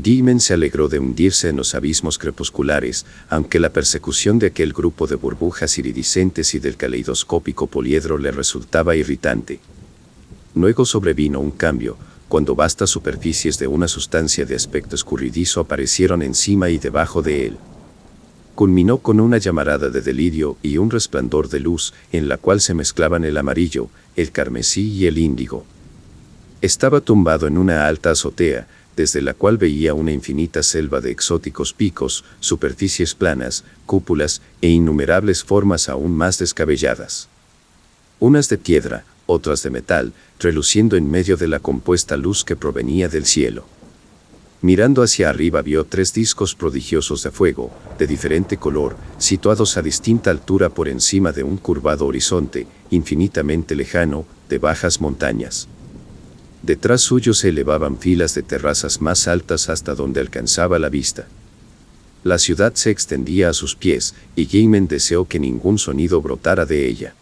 S1: Jimen se alegró de hundirse en los abismos crepusculares, aunque la persecución de aquel grupo de burbujas iridiscentes y del caleidoscópico poliedro le resultaba irritante. Luego sobrevino un cambio, cuando vastas superficies de una sustancia de aspecto escurridizo aparecieron encima y debajo de él. Culminó con una llamarada de delirio y un resplandor de luz, en la cual se mezclaban el amarillo, el carmesí y el índigo. Estaba tumbado en una alta azotea, desde la cual veía una infinita selva de exóticos picos, superficies planas, cúpulas e innumerables formas aún más descabelladas. Unas de piedra, otras de metal, reluciendo en medio de la compuesta luz que provenía del cielo. Mirando hacia arriba vio 3 discos prodigiosos de fuego, de diferente color, situados a distinta altura por encima de un curvado horizonte, infinitamente lejano, de bajas montañas. Detrás suyo se elevaban filas de terrazas más altas hasta donde alcanzaba la vista. La ciudad se extendía a sus pies, y Jimen deseó que ningún sonido brotara de ella.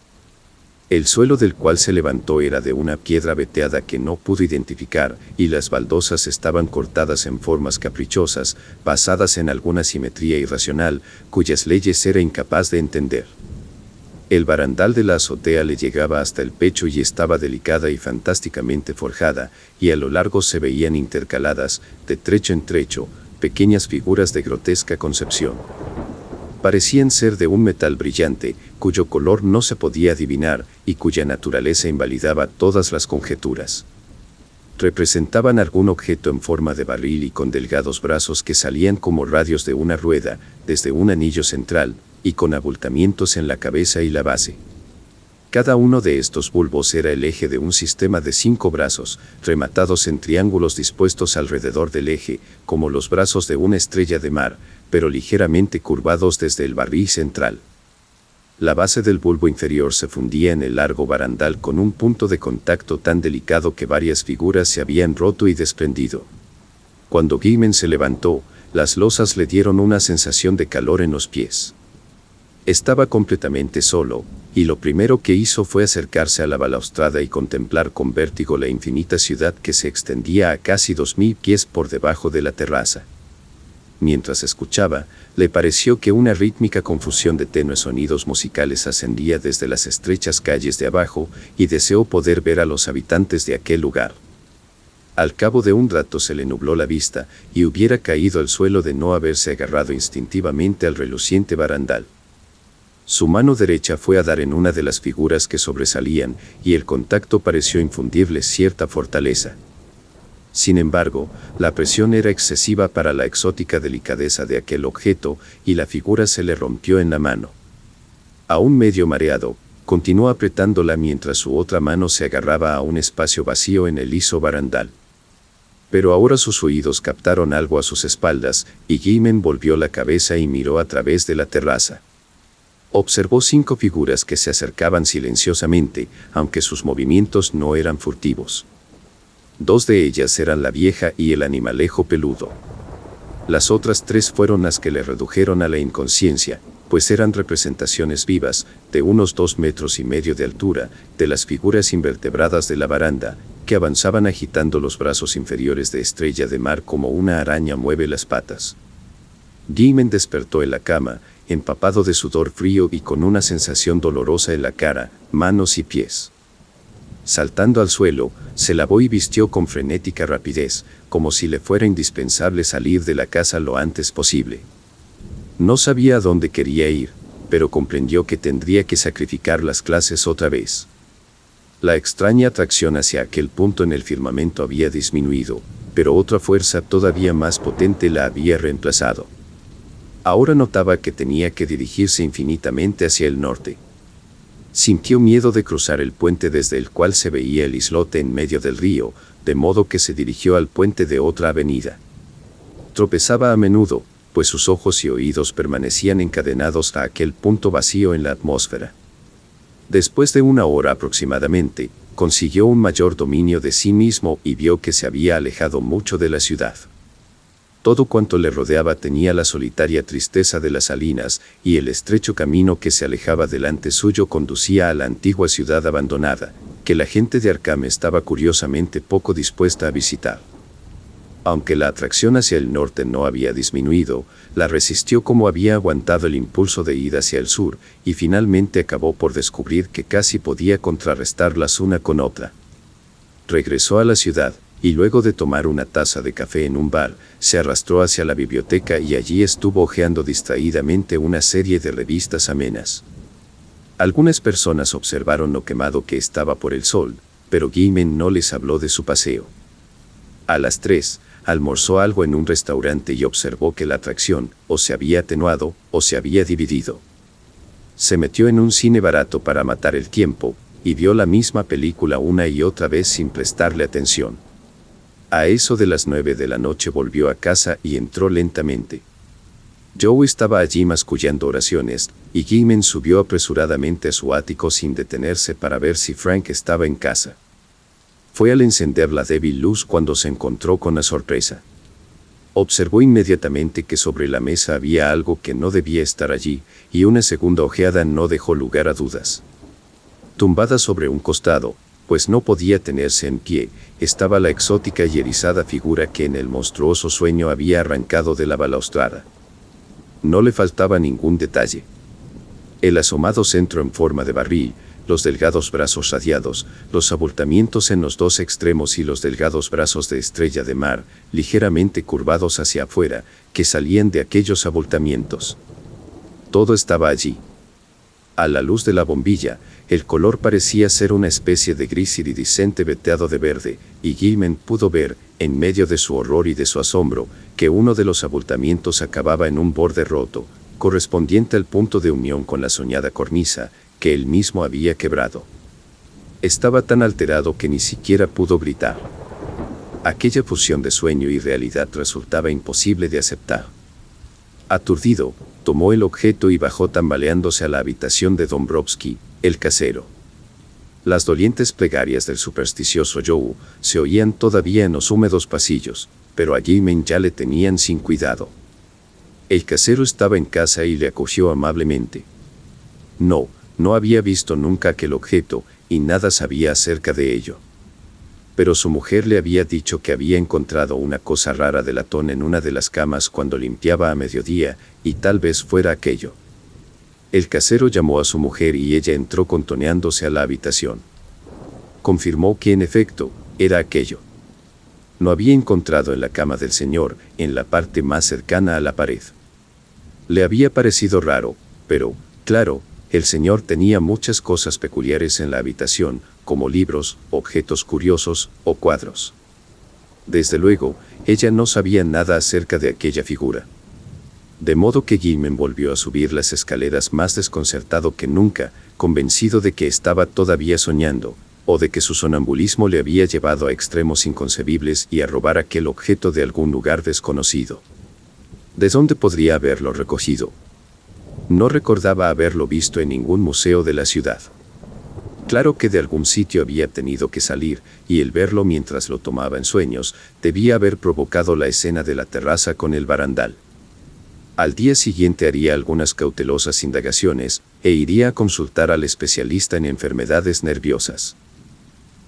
S1: El suelo del cual se levantó era de una piedra veteada que no pudo identificar, y las baldosas estaban cortadas en formas caprichosas, basadas en alguna simetría irracional, cuyas leyes era incapaz de entender. El barandal de la azotea le llegaba hasta el pecho y estaba delicada y fantásticamente forjada, y a lo largo se veían intercaladas, de trecho en trecho, pequeñas figuras de grotesca concepción. Parecían ser de un metal brillante, cuyo color no se podía adivinar y cuya naturaleza invalidaba todas las conjeturas. Representaban algún objeto en forma de barril y con delgados brazos que salían como radios de una rueda, desde un anillo central, y con abultamientos en la cabeza y la base. Cada uno de estos bulbos era el eje de un sistema de 5 brazos, rematados en triángulos dispuestos alrededor del eje, como los brazos de una estrella de mar, pero ligeramente curvados desde el barril central. La base del bulbo inferior se fundía en el largo barandal con un punto de contacto tan delicado que varias figuras se habían roto y desprendido. Cuando Jimen se levantó, las losas le dieron una sensación de calor en los pies. Estaba completamente solo, y lo primero que hizo fue acercarse a la balaustrada y contemplar con vértigo la infinita ciudad que se extendía a casi 2000 pies por debajo de la terraza. Mientras escuchaba, le pareció que una rítmica confusión de tenues sonidos musicales ascendía desde las estrechas calles de abajo, y deseó poder ver a los habitantes de aquel lugar. Al cabo de un rato se le nubló la vista, y hubiera caído al suelo de no haberse agarrado instintivamente al reluciente barandal. Su mano derecha fue a dar en una de las figuras que sobresalían, y el contacto pareció infundirle cierta fortaleza. Sin embargo, la presión era excesiva para la exótica delicadeza de aquel objeto, y la figura se le rompió en la mano. Aún medio mareado, continuó apretándola mientras su otra mano se agarraba a un espacio vacío en el liso barandal. Pero ahora sus oídos captaron algo a sus espaldas, y Gaiman volvió la cabeza y miró a través de la terraza. Observó 5 figuras que se acercaban silenciosamente, aunque sus movimientos no eran furtivos. 2 de ellas eran la vieja y el animalejo peludo. Las otras 3 fueron las que le redujeron a la inconsciencia, pues eran representaciones vivas, de unos 2,5 metros de altura, de las figuras invertebradas de la baranda, que avanzaban agitando los brazos inferiores de Estrella de Mar como una araña mueve las patas. Gaiman despertó en la cama, empapado de sudor frío y con una sensación dolorosa en la cara, manos y pies. Saltando al suelo, se lavó y vistió con frenética rapidez, como si le fuera indispensable salir de la casa lo antes posible. No sabía a dónde quería ir, pero comprendió que tendría que sacrificar las clases otra vez. La extraña atracción hacia aquel punto en el firmamento había disminuido, pero otra fuerza todavía más potente la había reemplazado. Ahora notaba que tenía que dirigirse infinitamente hacia el norte. Sintió miedo de cruzar el puente desde el cual se veía el islote en medio del río, de modo que se dirigió al puente de otra avenida. Tropezaba a menudo, pues sus ojos y oídos permanecían encadenados a aquel punto vacío en la atmósfera. Después de 1 hora aproximadamente, consiguió un mayor dominio de sí mismo y vio que se había alejado mucho de la ciudad. Todo cuanto le rodeaba tenía la solitaria tristeza de las salinas, y el estrecho camino que se alejaba delante suyo conducía a la antigua ciudad abandonada, que la gente de Arkham estaba curiosamente poco dispuesta a visitar. Aunque la atracción hacia el norte no había disminuido, la resistió como había aguantado el impulso de ir hacia el sur, y finalmente acabó por descubrir que casi podía contrarrestarlas una con otra. Regresó a la ciudad, y luego de tomar una taza de café en un bar, se arrastró hacia la biblioteca y allí estuvo hojeando distraídamente una serie de revistas amenas. Algunas personas observaron lo quemado que estaba por el sol, pero Gaiman no les habló de su paseo. A las 3, almorzó algo en un restaurante y observó que la atracción o se había atenuado o se había dividido. Se metió en un cine barato para matar el tiempo, y vio la misma película una y otra vez sin prestarle atención. A eso de las 9 de la noche volvió a casa y entró lentamente. Joe estaba allí mascullando oraciones, y Gaiman subió apresuradamente a su ático sin detenerse para ver si Frank estaba en casa. Fue al encender la débil luz cuando se encontró con la sorpresa. Observó inmediatamente que sobre la mesa había algo que no debía estar allí, y una segunda ojeada no dejó lugar a dudas. Tumbada sobre un costado, pues no podía tenerse en pie, estaba la exótica y erizada figura que en el monstruoso sueño había arrancado de la balaustrada. No le faltaba ningún detalle. El asomado centro en forma de barril, los delgados brazos radiados, los abultamientos en los 2 extremos y los delgados brazos de Estrella de Mar, ligeramente curvados hacia afuera, que salían de aquellos abultamientos. Todo estaba allí. A la luz de la bombilla, el color parecía ser una especie de gris iridiscente veteado de verde, y Gaiman pudo ver, en medio de su horror y de su asombro, que uno de los abultamientos acababa en un borde roto, correspondiente al punto de unión con la soñada cornisa, que él mismo había quebrado. Estaba tan alterado que ni siquiera pudo gritar. Aquella fusión de sueño y realidad resultaba imposible de aceptar. Aturdido, tomó el objeto y bajó tambaleándose a la habitación de Dombrowski, el casero. Las dolientes plegarias del supersticioso Joe se oían todavía en los húmedos pasillos, pero a Gaiman ya le tenían sin cuidado. El casero estaba en casa y le acogió amablemente. No había visto nunca aquel objeto, y nada sabía acerca de ello. Pero su mujer le había dicho que había encontrado una cosa rara de latón en una de las camas cuando limpiaba a mediodía, y tal vez fuera aquello. El casero llamó a su mujer y ella entró contoneándose a la habitación. Confirmó que en efecto, era aquello. Lo había encontrado en la cama del señor, en la parte más cercana a la pared. Le había parecido raro, pero, claro, el señor tenía muchas cosas peculiares en la habitación, como libros, objetos curiosos o cuadros. Desde luego, ella no sabía nada acerca de aquella figura. De modo que Gaiman volvió a subir las escaleras más desconcertado que nunca, convencido de que estaba todavía soñando, o de que su sonambulismo le había llevado a extremos inconcebibles y a robar aquel objeto de algún lugar desconocido. ¿De dónde podría haberlo recogido? No recordaba haberlo visto en ningún museo de la ciudad. Claro que de algún sitio había tenido que salir, y el verlo mientras lo tomaba en sueños, debía haber provocado la escena de la terraza con el barandal. Al día siguiente haría algunas cautelosas indagaciones, e iría a consultar al especialista en enfermedades nerviosas.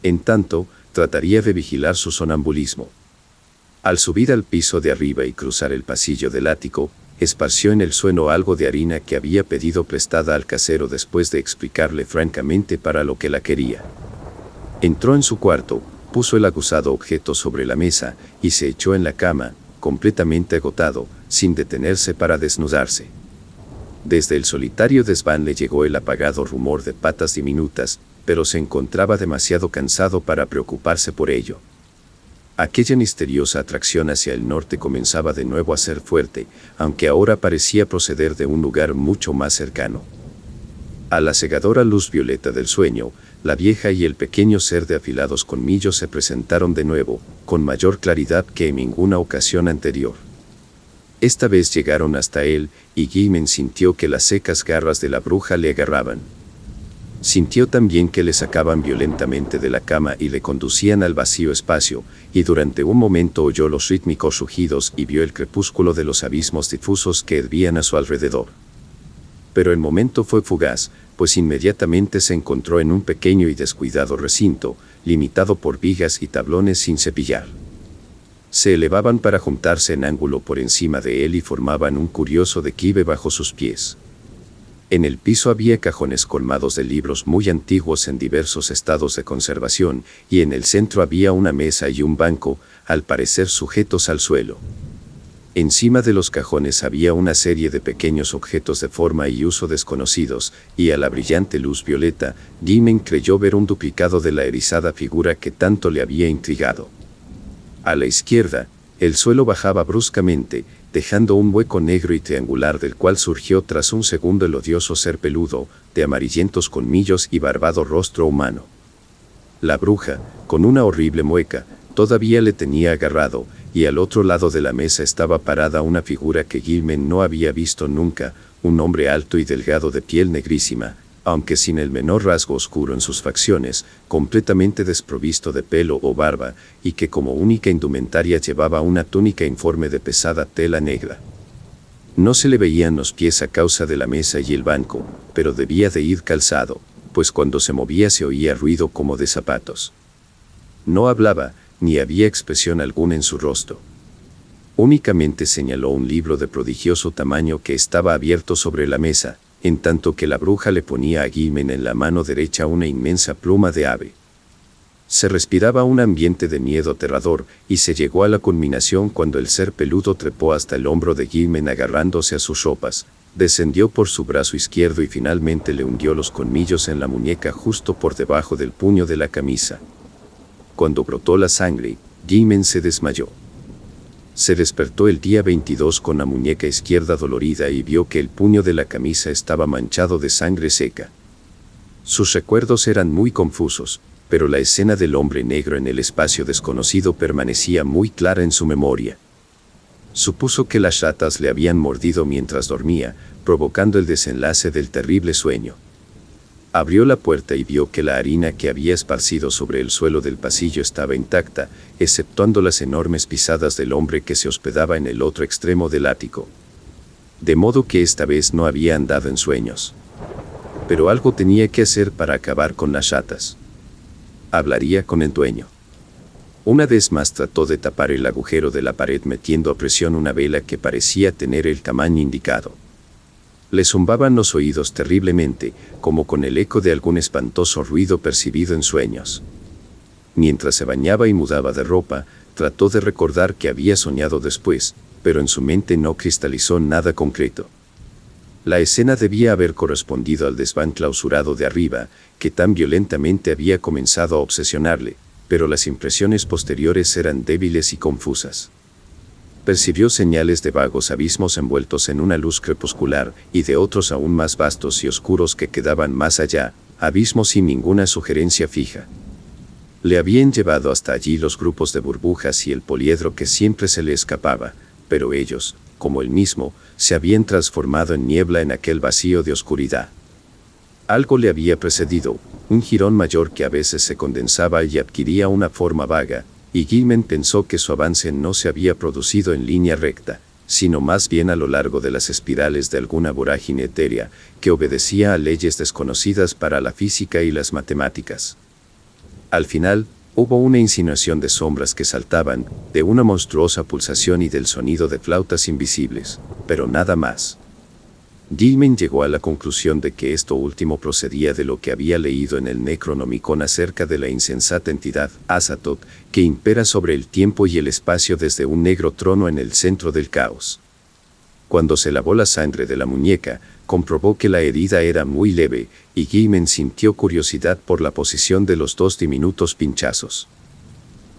S1: En tanto, trataría de vigilar su sonambulismo. Al subir al piso de arriba y cruzar el pasillo del ático, esparció en el suelo algo de harina que había pedido prestada al casero después de explicarle francamente para lo que la quería. Entró en su cuarto, puso el acusado objeto sobre la mesa y se echó en la cama, completamente agotado, sin detenerse para desnudarse. Desde el solitario desván le llegó el apagado rumor de patas diminutas, pero se encontraba demasiado cansado para preocuparse por ello. Aquella misteriosa atracción hacia el norte comenzaba de nuevo a ser fuerte, aunque ahora parecía proceder de un lugar mucho más cercano. A la cegadora luz violeta del sueño, la vieja y el pequeño ser de afilados colmillos se presentaron de nuevo, con mayor claridad que en ninguna ocasión anterior. Esta vez llegaron hasta él, y Gaiman sintió que las secas garras de la bruja le agarraban. Sintió también que le sacaban violentamente de la cama y le conducían al vacío espacio, y durante un momento oyó los rítmicos rugidos y vio el crepúsculo de los abismos difusos que hervían a su alrededor. Pero el momento fue fugaz, pues inmediatamente se encontró en un pequeño y descuidado recinto, limitado por vigas y tablones sin cepillar. Se elevaban para juntarse en ángulo por encima de él y formaban un curioso declive bajo sus pies. En el piso había cajones colmados de libros muy antiguos en diversos estados de conservación, y en el centro había una mesa y un banco, al parecer sujetos al suelo. Encima de los cajones había una serie de pequeños objetos de forma y uso desconocidos, y a la brillante luz violeta, Gaiman creyó ver un duplicado de la erizada figura que tanto le había intrigado. A la izquierda, el suelo bajaba bruscamente, dejando un hueco negro y triangular del cual surgió tras un segundo el odioso ser peludo, de amarillentos colmillos y barbado rostro humano. La bruja, con una horrible mueca, todavía le tenía agarrado, y al otro lado de la mesa estaba parada una figura que Gaiman no había visto nunca, un hombre alto y delgado de piel negrísima, aunque sin el menor rasgo oscuro en sus facciones, completamente desprovisto de pelo o barba, y que como única indumentaria llevaba una túnica informe de pesada tela negra. No se le veían los pies a causa de la mesa y el banco, pero debía de ir calzado, pues cuando se movía se oía ruido como de zapatos. No hablaba, ni había expresión alguna en su rostro. Únicamente señaló un libro de prodigioso tamaño que estaba abierto sobre la mesa, en tanto que la bruja le ponía a Gaiman en la mano derecha una inmensa pluma de ave. Se respiraba un ambiente de miedo aterrador, y se llegó a la culminación cuando el ser peludo trepó hasta el hombro de Gaiman agarrándose a sus ropas, descendió por su brazo izquierdo y finalmente le hundió los colmillos en la muñeca justo por debajo del puño de la camisa. Cuando brotó la sangre, Gaiman se desmayó. Se despertó el día 22 con la muñeca izquierda dolorida y vio que el puño de la camisa estaba manchado de sangre seca. Sus recuerdos eran muy confusos, pero la escena del hombre negro en el espacio desconocido permanecía muy clara en su memoria. Supuso que las ratas le habían mordido mientras dormía, provocando el desenlace del terrible sueño. Abrió la puerta y vio que la harina que había esparcido sobre el suelo del pasillo estaba intacta, exceptuando las enormes pisadas del hombre que se hospedaba en el otro extremo del ático. De modo que esta vez no había andado en sueños. Pero algo tenía que hacer para acabar con las ratas. Hablaría con el dueño. Una vez más trató de tapar el agujero de la pared metiendo a presión una vela que parecía tener el tamaño indicado. Le zumbaban los oídos terriblemente, como con el eco de algún espantoso ruido percibido en sueños. Mientras se bañaba y mudaba de ropa, trató de recordar que había soñado después, pero en su mente no cristalizó nada concreto. La escena debía haber correspondido al desván clausurado de arriba, que tan violentamente había comenzado a obsesionarle, pero las impresiones posteriores eran débiles y confusas. Percibió señales de vagos abismos envueltos en una luz crepuscular y de otros aún más vastos y oscuros que quedaban más allá, abismos sin ninguna sugerencia fija. Le habían llevado hasta allí los grupos de burbujas y el poliedro que siempre se le escapaba, pero ellos, como él mismo, se habían transformado en niebla en aquel vacío de oscuridad. Algo le había precedido, un jirón mayor que a veces se condensaba y adquiría una forma vaga, y Gilman pensó que su avance no se había producido en línea recta, sino más bien a lo largo de las espirales de alguna vorágine etérea que obedecía a leyes desconocidas para la física y las matemáticas. Al final, hubo una insinuación de sombras que saltaban, de una monstruosa pulsación y del sonido de flautas invisibles, pero nada más. Gilman llegó a la conclusión de que esto último procedía de lo que había leído en el Necronomicon acerca de la insensata entidad, Azathoth, que impera sobre el tiempo y el espacio desde un negro trono en el centro del caos. Cuando se lavó la sangre de la muñeca, comprobó que la herida era muy leve, y Gilman sintió curiosidad por la posición de los 2 diminutos pinchazos.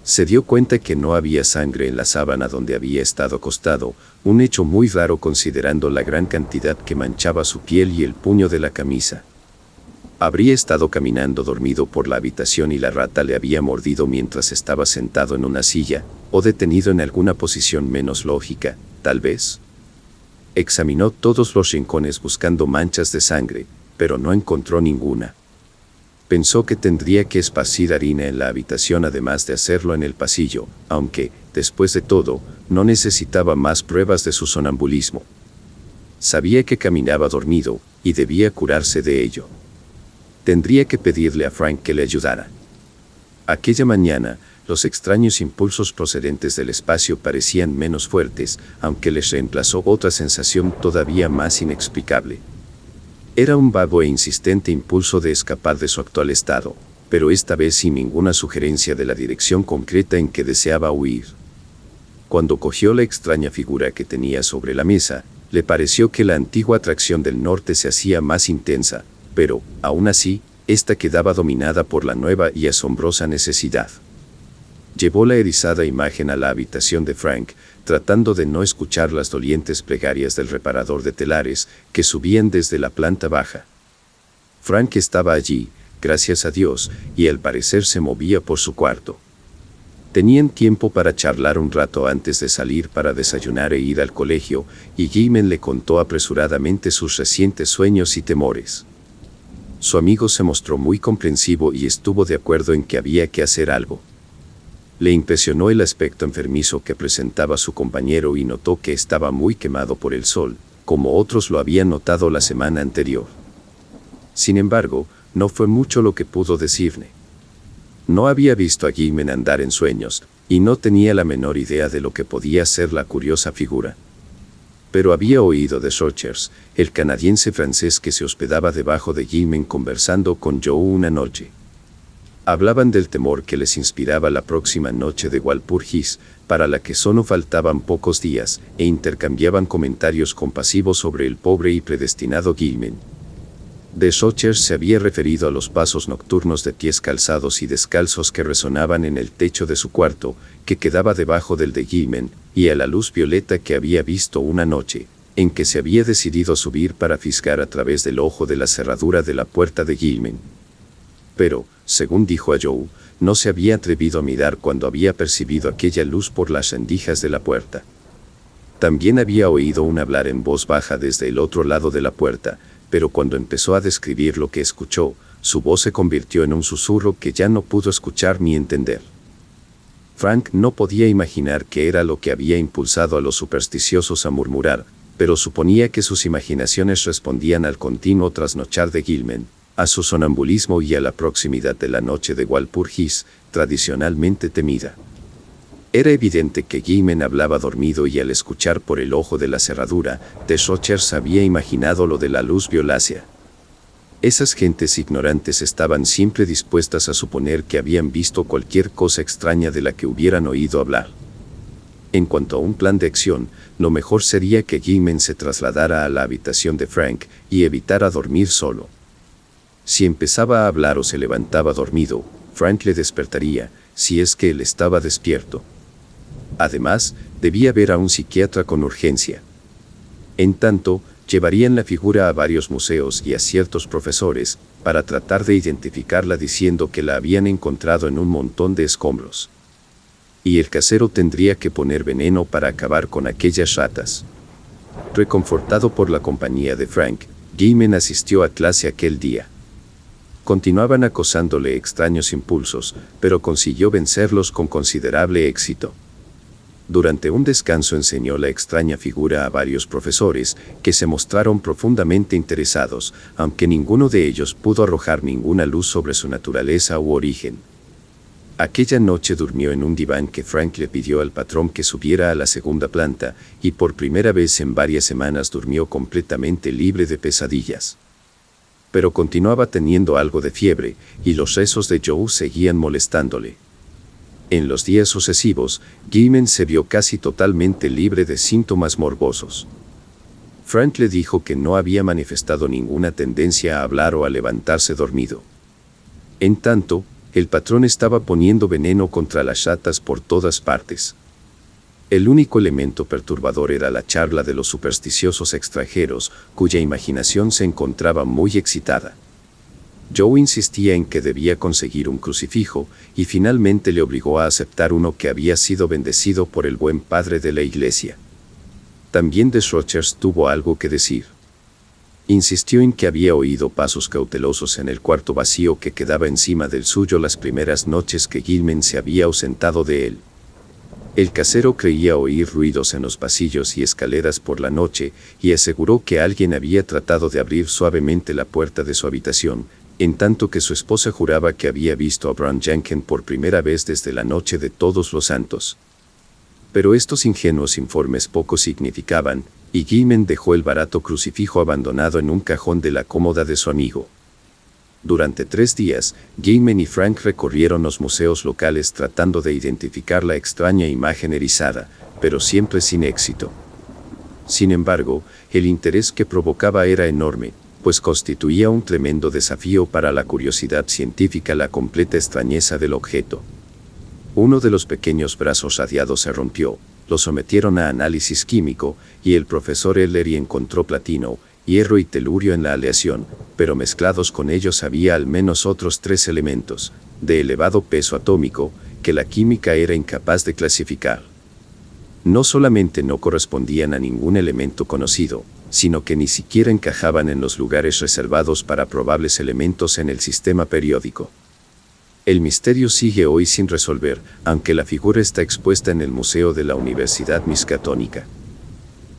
S1: Se dio cuenta que no había sangre en la sábana donde había estado acostado, un hecho muy raro considerando la gran cantidad que manchaba su piel y el puño de la camisa. Habría estado caminando dormido por la habitación y la rata le había mordido mientras estaba sentado en una silla, o detenido en alguna posición menos lógica, tal vez. Examinó todos los rincones buscando manchas de sangre, pero no encontró ninguna. Pensó que tendría que esparcir harina en la habitación además de hacerlo en el pasillo, aunque, después de todo, no necesitaba más pruebas de su sonambulismo. Sabía que caminaba dormido, y debía curarse de ello. Tendría que pedirle a Frank que le ayudara. Aquella mañana, los extraños impulsos procedentes del espacio parecían menos fuertes, aunque les reemplazó otra sensación todavía más inexplicable. Era un vago e insistente impulso de escapar de su actual estado, pero esta vez sin ninguna sugerencia de la dirección concreta en que deseaba huir. Cuando cogió la extraña figura que tenía sobre la mesa, le pareció que la antigua atracción del norte se hacía más intensa, pero, aún así, esta quedaba dominada por la nueva y asombrosa necesidad. Llevó la erizada imagen a la habitación de Frank, tratando de no escuchar las dolientes plegarias del reparador de telares que subían desde la planta baja. Frank estaba allí, gracias a Dios, y al parecer se movía por su cuarto. Tenían tiempo para charlar un rato antes de salir para desayunar e ir al colegio, y Gilman le contó apresuradamente sus recientes sueños y temores. Su amigo se mostró muy comprensivo y estuvo de acuerdo en que había que hacer algo. Le impresionó el aspecto enfermizo que presentaba su compañero y notó que estaba muy quemado por el sol, como otros lo habían notado la semana anterior. Sin embargo, no fue mucho lo que pudo decirle. No había visto a Gilman andar en sueños, y no tenía la menor idea de lo que podía ser la curiosa figura. Pero había oído de Sochers, el canadiense francés que se hospedaba debajo de Gilman conversando con Joe una noche. Hablaban del temor que les inspiraba la próxima noche de Walpurgis, para la que solo faltaban pocos días, e intercambiaban comentarios compasivos sobre el pobre y predestinado Gilman. De Sochers se había referido a los pasos nocturnos de pies calzados y descalzos que resonaban en el techo de su cuarto, que quedaba debajo del de Gilman, y a la luz violeta que había visto una noche, en que se había decidido subir para fisgar a través del ojo de la cerradura de la puerta de Gilman. Pero, según dijo a Joe, no se había atrevido a mirar cuando había percibido aquella luz por las rendijas de la puerta. También había oído un hablar en voz baja desde el otro lado de la puerta, pero cuando empezó a describir lo que escuchó, su voz se convirtió en un susurro que ya no pudo escuchar ni entender. Frank no podía imaginar qué era lo que había impulsado a los supersticiosos a murmurar, pero suponía que sus imaginaciones respondían al continuo trasnochar de Gilman, a su sonambulismo y a la proximidad de la noche de Walpurgis, tradicionalmente temida. Era evidente que Gilman hablaba dormido y al escuchar por el ojo de la cerradura, de Sochers había imaginado lo de la luz violácea. Esas gentes ignorantes estaban siempre dispuestas a suponer que habían visto cualquier cosa extraña de la que hubieran oído hablar. En cuanto a un plan de acción, lo mejor sería que Gilman se trasladara a la habitación de Frank y evitara dormir solo. Si empezaba a hablar o se levantaba dormido, Frank le despertaría, si es que él estaba despierto. Además, debía ver a un psiquiatra con urgencia. En tanto, llevarían la figura a varios museos y a ciertos profesores, para tratar de identificarla diciendo que la habían encontrado en un montón de escombros. Y el casero tendría que poner veneno para acabar con aquellas ratas. Reconfortado por la compañía de Frank, Gaiman asistió a clase aquel día. Continuaban acosándole extraños impulsos, pero consiguió vencerlos con considerable éxito. Durante un descanso enseñó la extraña figura a varios profesores, que se mostraron profundamente interesados, aunque ninguno de ellos pudo arrojar ninguna luz sobre su naturaleza u origen. Aquella noche durmió en un diván que Frank le pidió al patrón que subiera a la segunda planta, y por primera vez en varias semanas durmió completamente libre de pesadillas. Pero continuaba teniendo algo de fiebre, y los rezos de Joe seguían molestándole. En los días sucesivos, Gaiman se vio casi totalmente libre de síntomas morbosos. Frank le dijo que no había manifestado ninguna tendencia a hablar o a levantarse dormido. En tanto, el patrón estaba poniendo veneno contra las ratas por todas partes. El único elemento perturbador era la charla de los supersticiosos extranjeros, cuya imaginación se encontraba muy excitada. Joe insistía en que debía conseguir un crucifijo, y finalmente le obligó a aceptar uno que había sido bendecido por el buen padre de la iglesia. También Desrochers tuvo algo que decir. Insistió en que había oído pasos cautelosos en el cuarto vacío que quedaba encima del suyo las primeras noches que Gaiman se había ausentado de él. El casero creía oír ruidos en los pasillos y escaleras por la noche, y aseguró que alguien había tratado de abrir suavemente la puerta de su habitación, en tanto que su esposa juraba que había visto a Brown Jenkins por primera vez desde la noche de Todos los Santos. Pero estos ingenuos informes poco significaban, y Gaiman dejó el barato crucifijo abandonado en un cajón de la cómoda de su amigo. Durante 3 días, Gaiman y Frank recorrieron los museos locales tratando de identificar la extraña imagen erizada, pero siempre sin éxito. Sin embargo, el interés que provocaba era enorme, pues constituía un tremendo desafío para la curiosidad científica la completa extrañeza del objeto. Uno de los pequeños brazos radiados se rompió, lo sometieron a análisis químico, y el profesor Ellery encontró platino, hierro y telurio en la aleación, pero mezclados con ellos había al menos otros 3 elementos, de elevado peso atómico, que la química era incapaz de clasificar. No solamente no correspondían a ningún elemento conocido, sino que ni siquiera encajaban en los lugares reservados para probables elementos en el sistema periódico. El misterio sigue hoy sin resolver, aunque la figura está expuesta en el Museo de la Universidad Miskatonic.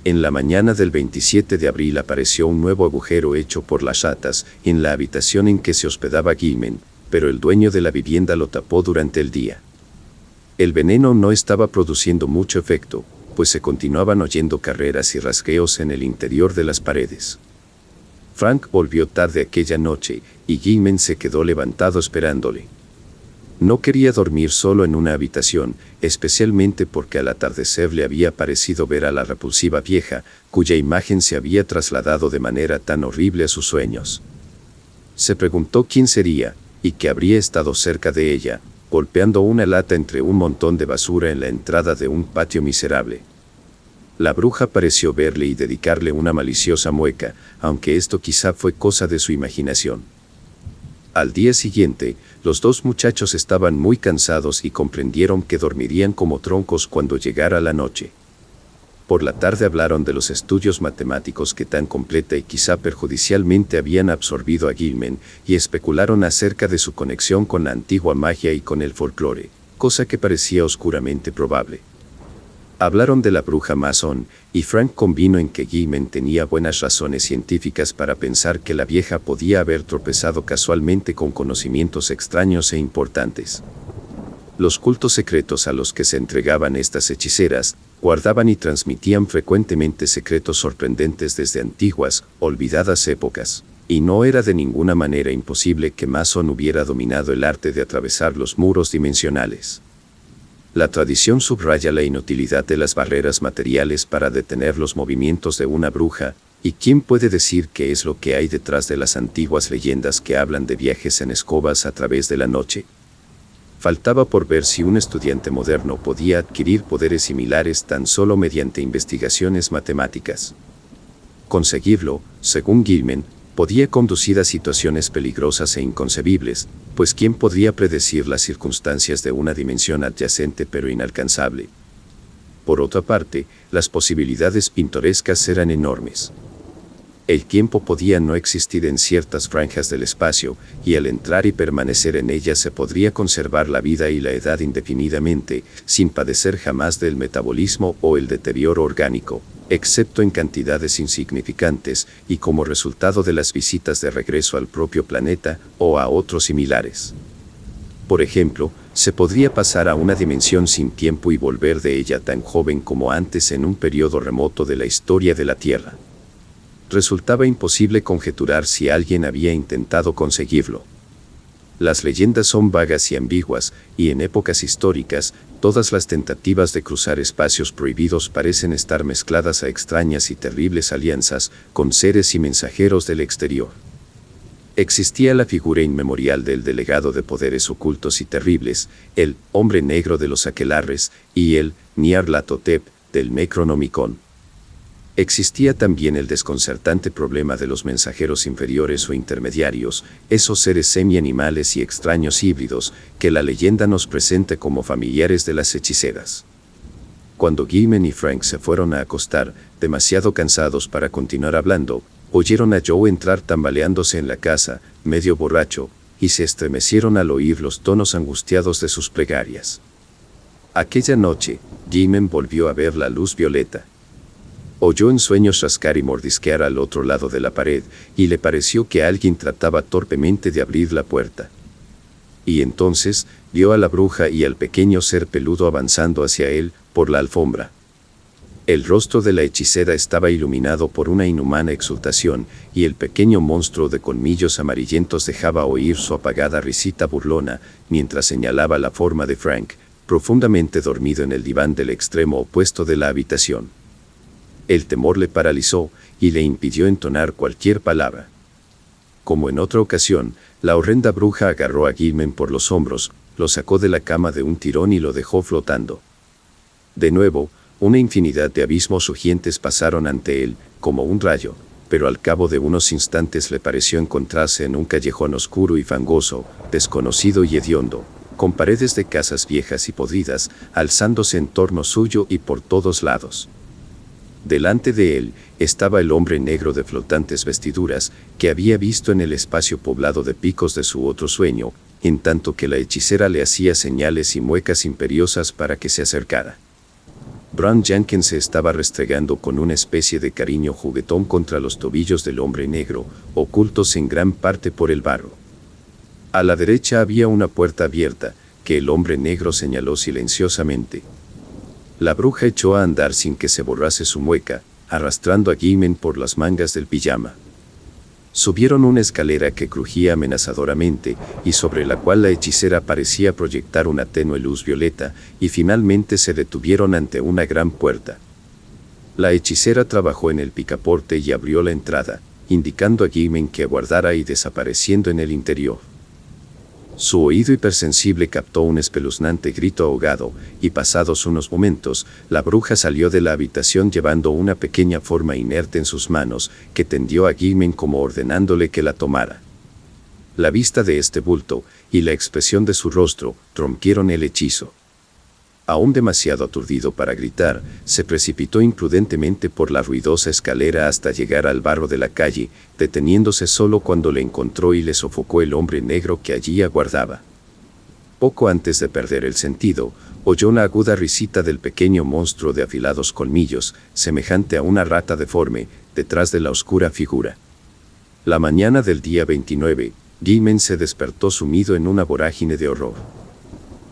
S1: En la mañana del 27 de abril apareció un nuevo agujero hecho por las ratas en la habitación en que se hospedaba Gaiman, pero el dueño de la vivienda lo tapó durante el día. El veneno no estaba produciendo mucho efecto, pues se continuaban oyendo carreras y rasgueos en el interior de las paredes. Frank volvió tarde aquella noche, y Gaiman se quedó levantado esperándole. No quería dormir solo en una habitación, especialmente porque al atardecer le había parecido ver a la repulsiva vieja, cuya imagen se había trasladado de manera tan horrible a sus sueños. Se preguntó quién sería, y que habría estado cerca de ella, golpeando una lata entre un montón de basura en la entrada de un patio miserable. La bruja pareció verle y dedicarle una maliciosa mueca, aunque esto quizá fue cosa de su imaginación. Al día siguiente, los 2 muchachos estaban muy cansados y comprendieron que dormirían como troncos cuando llegara la noche. Por la tarde hablaron de los estudios matemáticos que tan completa y quizá perjudicialmente habían absorbido a Gaiman, y especularon acerca de su conexión con la antigua magia y con el folclore, cosa que parecía oscuramente probable. Hablaron de la bruja Mason, y Frank convino en que Gaiman tenía buenas razones científicas para pensar que la vieja podía haber tropezado casualmente con conocimientos extraños e importantes. Los cultos secretos a los que se entregaban estas hechiceras, guardaban y transmitían frecuentemente secretos sorprendentes desde antiguas, olvidadas épocas, y no era de ninguna manera imposible que Mason hubiera dominado el arte de atravesar los muros dimensionales. La tradición subraya la inutilidad de las barreras materiales para detener los movimientos de una bruja, y quién puede decir qué es lo que hay detrás de las antiguas leyendas que hablan de viajes en escobas a través de la noche. Faltaba por ver si un estudiante moderno podía adquirir poderes similares tan solo mediante investigaciones matemáticas. Conseguirlo, según Gaiman, podía conducir a situaciones peligrosas e inconcebibles, pues ¿quién podría predecir las circunstancias de una dimensión adyacente pero inalcanzable? Por otra parte, las posibilidades pintorescas eran enormes. El tiempo podía no existir en ciertas franjas del espacio, y al entrar y permanecer en ellas se podría conservar la vida y la edad indefinidamente, sin padecer jamás del metabolismo o el deterioro orgánico, excepto en cantidades insignificantes, y como resultado de las visitas de regreso al propio planeta o a otros similares. Por ejemplo, se podría pasar a una dimensión sin tiempo y volver de ella tan joven como antes en un periodo remoto de la historia de la Tierra. Resultaba imposible conjeturar si alguien había intentado conseguirlo. Las leyendas son vagas y ambiguas, y en épocas históricas, todas las tentativas de cruzar espacios prohibidos parecen estar mezcladas a extrañas y terribles alianzas con seres y mensajeros del exterior. Existía la figura inmemorial del delegado de poderes ocultos y terribles, el hombre negro de los aquelarres, y el Nyarlathotep del Necronomicon. Existía también el desconcertante problema de los mensajeros inferiores o intermediarios, esos seres semi-animales y extraños híbridos que la leyenda nos presenta como familiares de las hechiceras. Cuando Gaiman y Frank se fueron a acostar, demasiado cansados para continuar hablando, oyeron a Joe entrar tambaleándose en la casa, medio borracho, y se estremecieron al oír los tonos angustiados de sus plegarias. Aquella noche, Gaiman volvió a ver la luz violeta. Oyó en sueños rascar y mordisquear al otro lado de la pared, y le pareció que alguien trataba torpemente de abrir la puerta. Y entonces, vio a la bruja y al pequeño ser peludo avanzando hacia él, por la alfombra. El rostro de la hechicera estaba iluminado por una inhumana exultación, y el pequeño monstruo de colmillos amarillentos dejaba oír su apagada risita burlona, mientras señalaba la forma de Frank, profundamente dormido en el diván del extremo opuesto de la habitación. El temor le paralizó y le impidió entonar cualquier palabra. Como en otra ocasión, la horrenda bruja agarró a Gaiman por los hombros, lo sacó de la cama de un tirón y lo dejó flotando. De nuevo, una infinidad de abismos rugientes pasaron ante él, como un rayo, pero al cabo de unos instantes le pareció encontrarse en un callejón oscuro y fangoso, desconocido y hediondo, con paredes de casas viejas y podridas, alzándose en torno suyo y por todos lados. Delante de él estaba el hombre negro de flotantes vestiduras que había visto en el espacio poblado de picos de su otro sueño, en tanto que la hechicera le hacía señales y muecas imperiosas para que se acercara. Brown Jenkins se estaba restregando con una especie de cariño juguetón contra los tobillos del hombre negro, ocultos en gran parte por el barro. A la derecha había una puerta abierta, que el hombre negro señaló silenciosamente. La bruja echó a andar sin que se borrase su mueca, arrastrando a Gaiman por las mangas del pijama. Subieron una escalera que crujía amenazadoramente y sobre la cual la hechicera parecía proyectar una tenue luz violeta, y finalmente se detuvieron ante una gran puerta. La hechicera trabajó en el picaporte y abrió la entrada, indicando a Gaiman que aguardara y desapareciendo en el interior. Su oído hipersensible captó un espeluznante grito ahogado, y pasados unos momentos, la bruja salió de la habitación llevando una pequeña forma inerte en sus manos, que tendió a Gaiman como ordenándole que la tomara. La vista de este bulto, y la expresión de su rostro, rompieron el hechizo. Aún demasiado aturdido para gritar, se precipitó imprudentemente por la ruidosa escalera hasta llegar al barro de la calle, deteniéndose solo cuando le encontró y le sofocó el hombre negro que allí aguardaba. Poco antes de perder el sentido, oyó una aguda risita del pequeño monstruo de afilados colmillos, semejante a una rata deforme, detrás de la oscura figura. La mañana del día 29, Gaiman se despertó sumido en una vorágine de horror.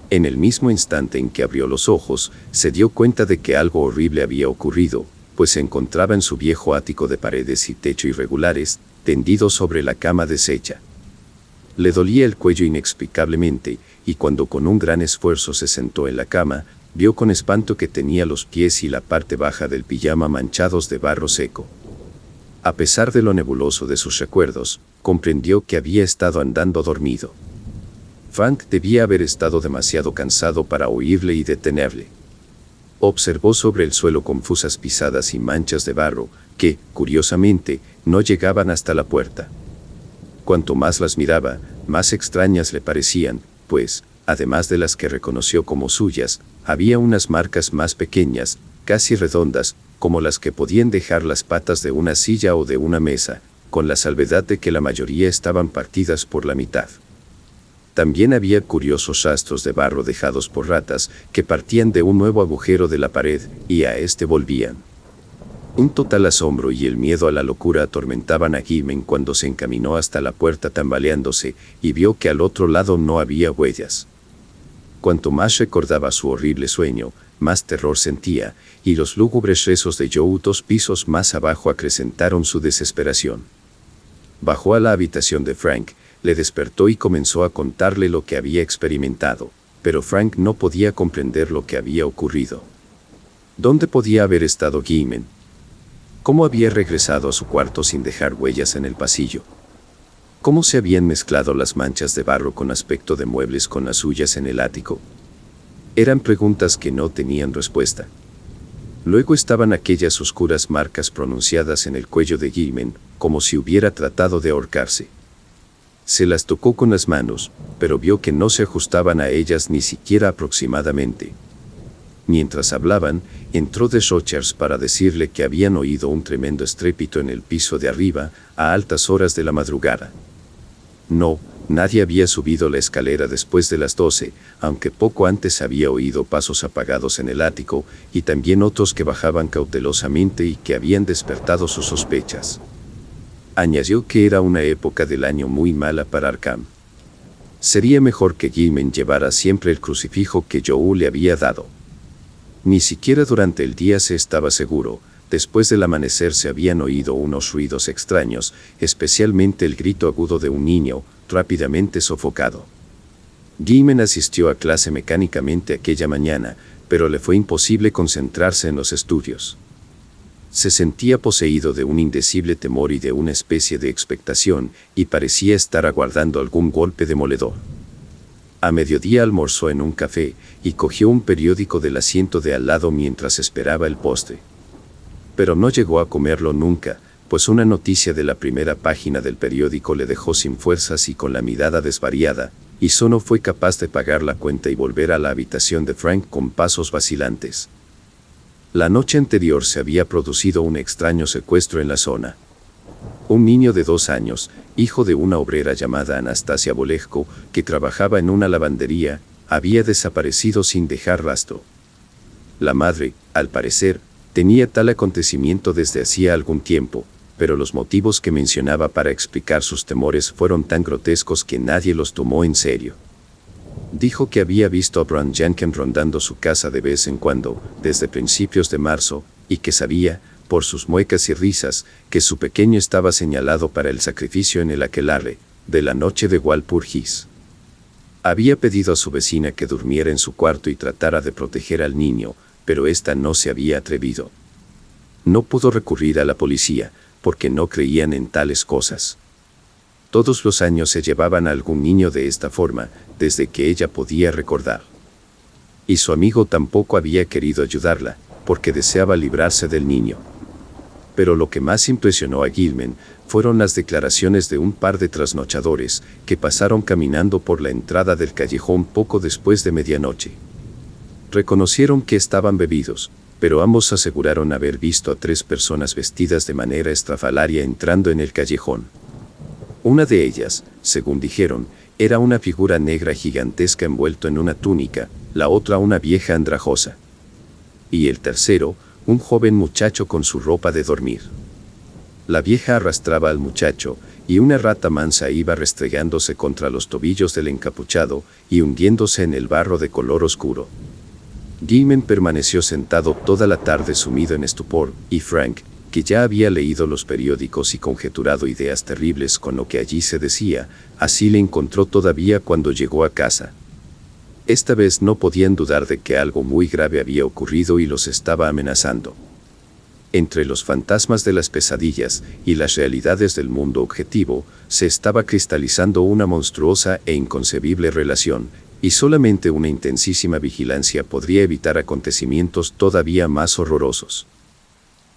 S1: En el mismo instante en que abrió los ojos, se dio cuenta de que algo horrible había ocurrido, pues se encontraba en su viejo ático de paredes y techo irregulares, tendido sobre la cama deshecha. Le dolía el cuello inexplicablemente, y cuando con un gran esfuerzo se sentó en la cama, vio con espanto que tenía los pies y la parte baja del pijama manchados de barro seco. A pesar de lo nebuloso de sus recuerdos, comprendió que había estado andando dormido. Frank debía haber estado demasiado cansado para oírle y detenerle. Observó sobre el suelo confusas pisadas y manchas de barro, que, curiosamente, no llegaban hasta la puerta. Cuanto más las miraba, más extrañas le parecían, pues, además de las que reconoció como suyas, había unas marcas más pequeñas, casi redondas, como las que podían dejar las patas de una silla o de una mesa, con la salvedad de que la mayoría estaban partidas por la mitad. También había curiosos rastros de barro dejados por ratas, que partían de un nuevo agujero de la pared, y a este volvían. Un total asombro y el miedo a la locura atormentaban a Gilman cuando se encaminó hasta la puerta tambaleándose, y vio que al otro lado no había huellas. Cuanto más recordaba su horrible sueño, más terror sentía, y los lúgubres rezos de Joe 2 pisos más abajo acrecentaron su desesperación. Bajó a la habitación de Frank, le despertó y comenzó a contarle lo que había experimentado, pero Frank no podía comprender lo que había ocurrido. ¿Dónde podía haber estado Gilman? ¿Cómo había regresado a su cuarto sin dejar huellas en el pasillo? ¿Cómo se habían mezclado las manchas de barro con aspecto de muebles con las suyas en el ático? Eran preguntas que no tenían respuesta. Luego estaban aquellas oscuras marcas pronunciadas en el cuello de Gilman, como si hubiera tratado de ahorcarse. Se las tocó con las manos, pero vio que no se ajustaban a ellas ni siquiera aproximadamente. Mientras hablaban, entró The Rochers para decirle que habían oído un tremendo estrépito en el piso de arriba, a altas horas de la madrugada. No, nadie había subido la escalera después de las 12, aunque poco antes había oído pasos apagados en el ático, y también otros que bajaban cautelosamente y que habían despertado sus sospechas. Añadió que era una época del año muy mala para Arkham. Sería mejor que Gilman llevara siempre el crucifijo que Joe le había dado. Ni siquiera durante el día se estaba seguro. Después del amanecer se habían oído unos ruidos extraños, especialmente el grito agudo de un niño, rápidamente sofocado. Gilman asistió a clase mecánicamente aquella mañana, pero le fue imposible concentrarse en los estudios. Se sentía poseído de un indecible temor y de una especie de expectación, y parecía estar aguardando algún golpe demoledor. A mediodía almorzó en un café, y cogió un periódico del asiento de al lado mientras esperaba el postre. Pero no llegó a comerlo nunca, pues una noticia de la primera página del periódico le dejó sin fuerzas y con la mirada desvariada, y solo fue capaz de pagar la cuenta y volver a la habitación de Frank con pasos vacilantes. La noche anterior se había producido un extraño secuestro en la zona. Un niño de 2 años, hijo de una obrera llamada Anastasia Bolejko, que trabajaba en una lavandería, había desaparecido sin dejar rastro. La madre, al parecer, tenía tal acontecimiento desde hacía algún tiempo, pero los motivos que mencionaba para explicar sus temores fueron tan grotescos que nadie los tomó en serio. Dijo que había visto a Bram Jenkins rondando su casa de vez en cuando, desde principios de marzo, y que sabía, por sus muecas y risas, que su pequeño estaba señalado para el sacrificio en el aquelarre de la noche de Walpurgis. Había pedido a su vecina que durmiera en su cuarto y tratara de proteger al niño, pero ésta no se había atrevido. No pudo recurrir a la policía, porque no creían en tales cosas. Todos los años se llevaban a algún niño de esta forma, desde que ella podía recordar. Y su amigo tampoco había querido ayudarla, porque deseaba librarse del niño. Pero lo que más impresionó a Gilman fueron las declaraciones de un par de trasnochadores que pasaron caminando por la entrada del callejón poco después de medianoche. Reconocieron que estaban bebidos, pero ambos aseguraron haber visto a 3 personas vestidas de manera estrafalaria entrando en el callejón. Una de ellas, según dijeron, era una figura negra gigantesca envuelto en una túnica, la otra una vieja andrajosa. Y el tercero, un joven muchacho con su ropa de dormir. La vieja arrastraba al muchacho, y una rata mansa iba restregándose contra los tobillos del encapuchado y hundiéndose en el barro de color oscuro. Gilman permaneció sentado toda la tarde sumido en estupor, y Frank, que ya había leído los periódicos y conjeturado ideas terribles con lo que allí se decía, así le encontró todavía cuando llegó a casa. Esta vez no podían dudar de que algo muy grave había ocurrido y los estaba amenazando. Entre los fantasmas de las pesadillas y las realidades del mundo objetivo, se estaba cristalizando una monstruosa e inconcebible relación, Y solamente una intensísima vigilancia podría evitar acontecimientos todavía más horrorosos.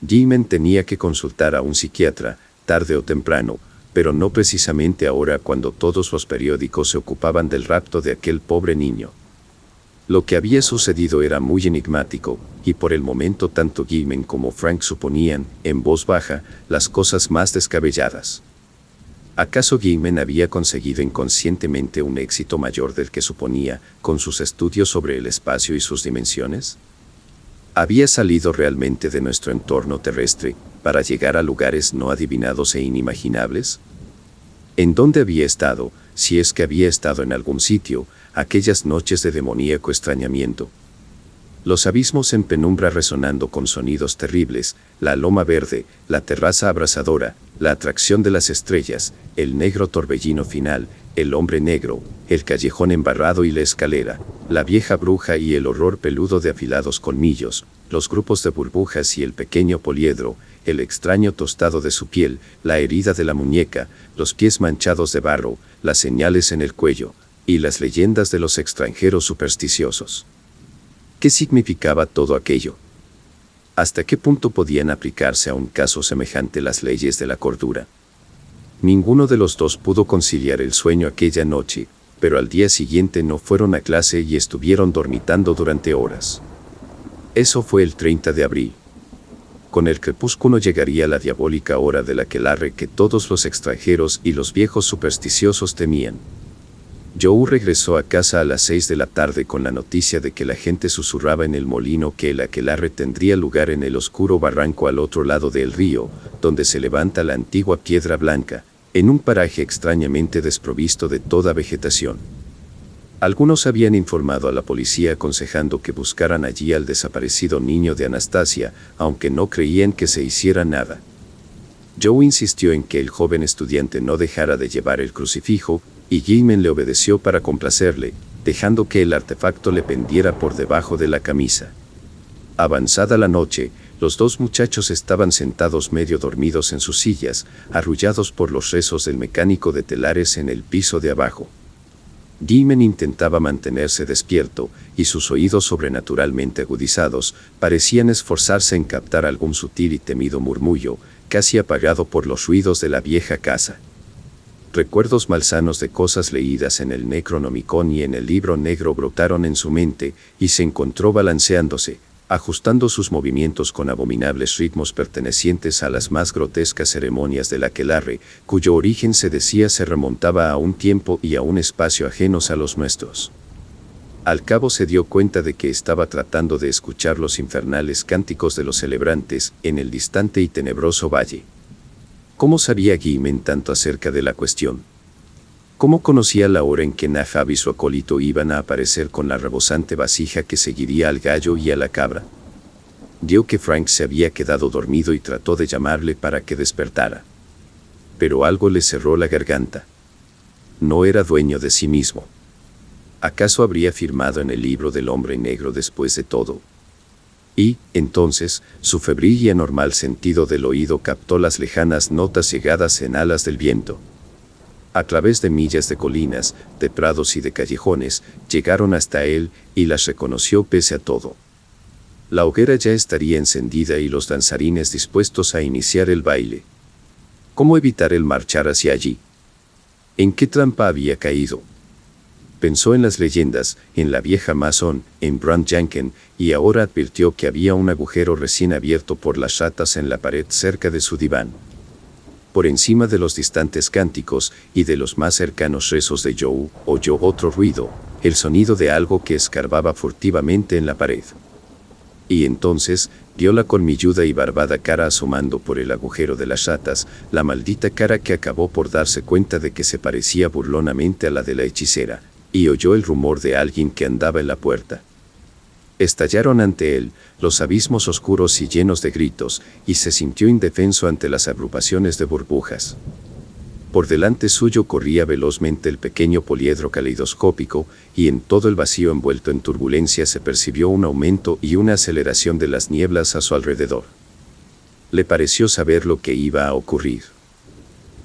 S1: Jimen tenía que consultar a un psiquiatra, tarde o temprano, pero no precisamente ahora cuando todos los periódicos se ocupaban del rapto de aquel pobre niño. Lo que había sucedido era muy enigmático, y por el momento tanto Jimen como Frank suponían, en voz baja, las cosas más descabelladas. ¿Acaso Jimen había conseguido inconscientemente un éxito mayor del que suponía, con sus estudios sobre el espacio y sus dimensiones? ¿Había salido realmente de nuestro entorno terrestre, para llegar a lugares no adivinados e inimaginables? ¿En dónde había estado, si es que había estado en algún sitio, aquellas noches de demoníaco extrañamiento? Los abismos en penumbra resonando con sonidos terribles, la loma verde, la terraza abrasadora, la atracción de las estrellas, el negro torbellino final, el hombre negro, el callejón embarrado y la escalera, la vieja bruja y el horror peludo de afilados colmillos, los grupos de burbujas y el pequeño poliedro, el extraño tostado de su piel, la herida de la muñeca, los pies manchados de barro, las señales en el cuello, y las leyendas de los extranjeros supersticiosos. ¿Qué significaba todo aquello? ¿Hasta qué punto podían aplicarse a un caso semejante las leyes de la cordura? Ninguno de los dos pudo conciliar el sueño aquella noche, pero al día siguiente no fueron a clase y estuvieron dormitando durante horas. Eso fue el 30 de abril. Con el crepúsculo llegaría la diabólica hora del aquelarre que todos los extranjeros y los viejos supersticiosos temían. Joe regresó a casa a las 6 de la tarde con la noticia de que la gente susurraba en el molino que el aquelarre tendría lugar en el oscuro barranco al otro lado del río, donde se levanta la antigua piedra blanca, en un paraje extrañamente desprovisto de toda vegetación. Algunos habían informado a la policía aconsejando que buscaran allí al desaparecido niño de Anastasia, aunque no creían que se hiciera nada. Joe insistió en que el joven estudiante no dejara de llevar el crucifijo, y Jimen le obedeció para complacerle, dejando que el artefacto le pendiera por debajo de la camisa. Avanzada la noche, los dos muchachos estaban sentados medio dormidos en sus sillas, arrullados por los rezos del mecánico de telares en el piso de abajo. Jimen intentaba mantenerse despierto, y sus oídos sobrenaturalmente agudizados parecían esforzarse en captar algún sutil y temido murmullo, casi apagado por los ruidos de la vieja casa. Recuerdos malsanos de cosas leídas en el Necronomicon y en el libro negro brotaron en su mente, y se encontró balanceándose, ajustando sus movimientos con abominables ritmos pertenecientes a las más grotescas ceremonias del aquelarre, cuyo origen se decía se remontaba a un tiempo y a un espacio ajenos a los nuestros. Al cabo se dio cuenta de que estaba tratando de escuchar los infernales cánticos de los celebrantes en el distante y tenebroso valle. ¿Cómo sabía Jimen tanto acerca de la cuestión? ¿Cómo conocía la hora en que Nahab y su acólito iban a aparecer con la rebosante vasija que seguiría al gallo y a la cabra? Vio que Frank se había quedado dormido y trató de llamarle para que despertara. Pero algo le cerró la garganta. No era dueño de sí mismo. ¿Acaso habría firmado en el libro del hombre negro después de todo? Y, entonces, su febril y anormal sentido del oído captó las lejanas notas llegadas en alas del viento. A través de millas de colinas, de prados y de callejones, llegaron hasta él, y las reconoció pese a todo. La hoguera ya estaría encendida y los danzarines dispuestos a iniciar el baile. ¿Cómo evitar el marchar hacia allí? ¿En qué trampa había caído? Pensó en las leyendas, en la vieja Mason, en Brant Janken, y ahora advirtió que había un agujero recién abierto por las ratas en la pared cerca de su diván. Por encima de los distantes cánticos y de los más cercanos rezos de Joe, oyó otro ruido, el sonido de algo que escarbaba furtivamente en la pared. Y entonces, vio la colmilluda y barbada cara asomando por el agujero de las ratas, la maldita cara que acabó por darse cuenta de que se parecía burlonamente a la de la hechicera, y oyó el rumor de alguien que andaba en la puerta. Estallaron ante él los abismos oscuros y llenos de gritos, y se sintió indefenso ante las agrupaciones de burbujas. Por delante suyo corría velozmente el pequeño poliedro caleidoscópico, y en todo el vacío envuelto en turbulencia se percibió un aumento y una aceleración de las nieblas a su alrededor. Le pareció saber lo que iba a ocurrir.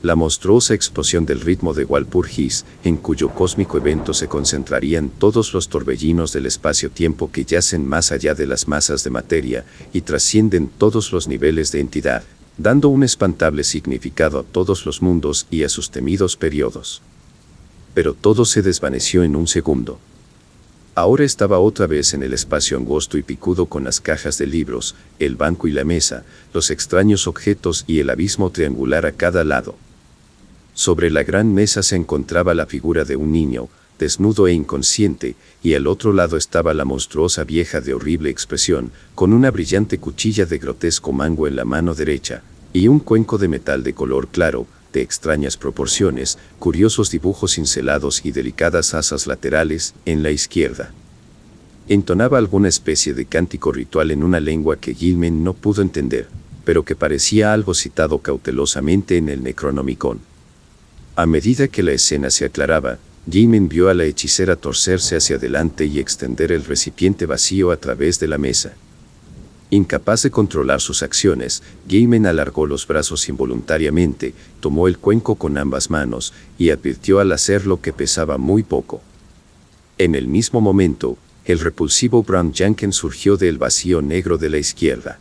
S1: La monstruosa explosión del ritmo de Walpurgis, en cuyo cósmico evento se concentrarían todos los torbellinos del espacio-tiempo que yacen más allá de las masas de materia y trascienden todos los niveles de entidad, dando un espantable significado a todos los mundos y a sus temidos periodos. Pero todo se desvaneció en un segundo. Ahora estaba otra vez en el espacio angosto y picudo con las cajas de libros, el banco y la mesa, los extraños objetos y el abismo triangular a cada lado. Sobre la gran mesa se encontraba la figura de un niño, desnudo e inconsciente, y al otro lado estaba la monstruosa vieja de horrible expresión, con una brillante cuchilla de grotesco mango en la mano derecha, y un cuenco de metal de color claro, de extrañas proporciones, curiosos dibujos cincelados y delicadas asas laterales, en la izquierda. Entonaba alguna especie de cántico ritual en una lengua que Gilman no pudo entender, pero que parecía algo citado cautelosamente en el Necronomicon. A medida que la escena se aclaraba, Gilman vio a la hechicera torcerse hacia adelante y extender el recipiente vacío a través de la mesa. Incapaz de controlar sus acciones, Gilman alargó los brazos involuntariamente, tomó el cuenco con ambas manos y advirtió al hacerlo que pesaba muy poco. En el mismo momento, el repulsivo Brown Jenkins surgió del vacío negro de la izquierda.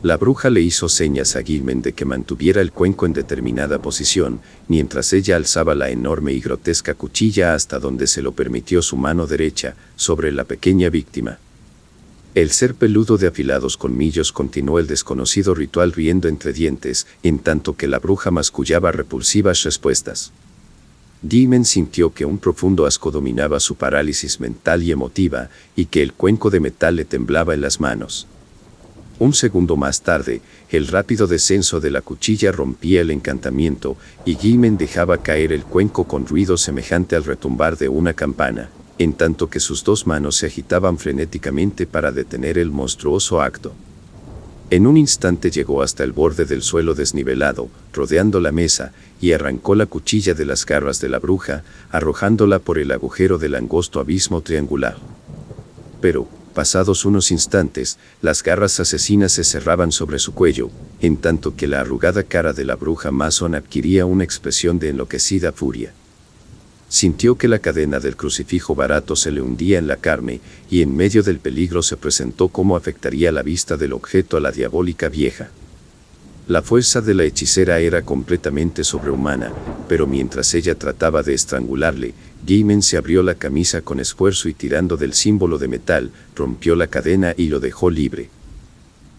S1: La bruja le hizo señas a Gilman de que mantuviera el cuenco en determinada posición, mientras ella alzaba la enorme y grotesca cuchilla hasta donde se lo permitió su mano derecha, sobre la pequeña víctima. El ser peludo de afilados colmillos continuó el desconocido ritual riendo entre dientes, en tanto que la bruja mascullaba repulsivas respuestas. Gilman sintió que un profundo asco dominaba su parálisis mental y emotiva, y que el cuenco de metal le temblaba en las manos. Un segundo más tarde, el rápido descenso de la cuchilla rompía el encantamiento, y Gilman dejaba caer el cuenco con ruido semejante al retumbar de una campana, en tanto que sus dos manos se agitaban frenéticamente para detener el monstruoso acto. En un instante llegó hasta el borde del suelo desnivelado, rodeando la mesa, y arrancó la cuchilla de las garras de la bruja, arrojándola por el agujero del angosto abismo triangular. Pero, pasados unos instantes, las garras asesinas se cerraban sobre su cuello, en tanto que la arrugada cara de la bruja masón adquiría una expresión de enloquecida furia. Sintió que la cadena del crucifijo barato se le hundía en la carne, y en medio del peligro se presentó cómo afectaría la vista del objeto a la diabólica vieja. La fuerza de la hechicera era completamente sobrehumana, pero mientras ella trataba de estrangularle, Gilman se abrió la camisa con esfuerzo y tirando del símbolo de metal, rompió la cadena y lo dejó libre.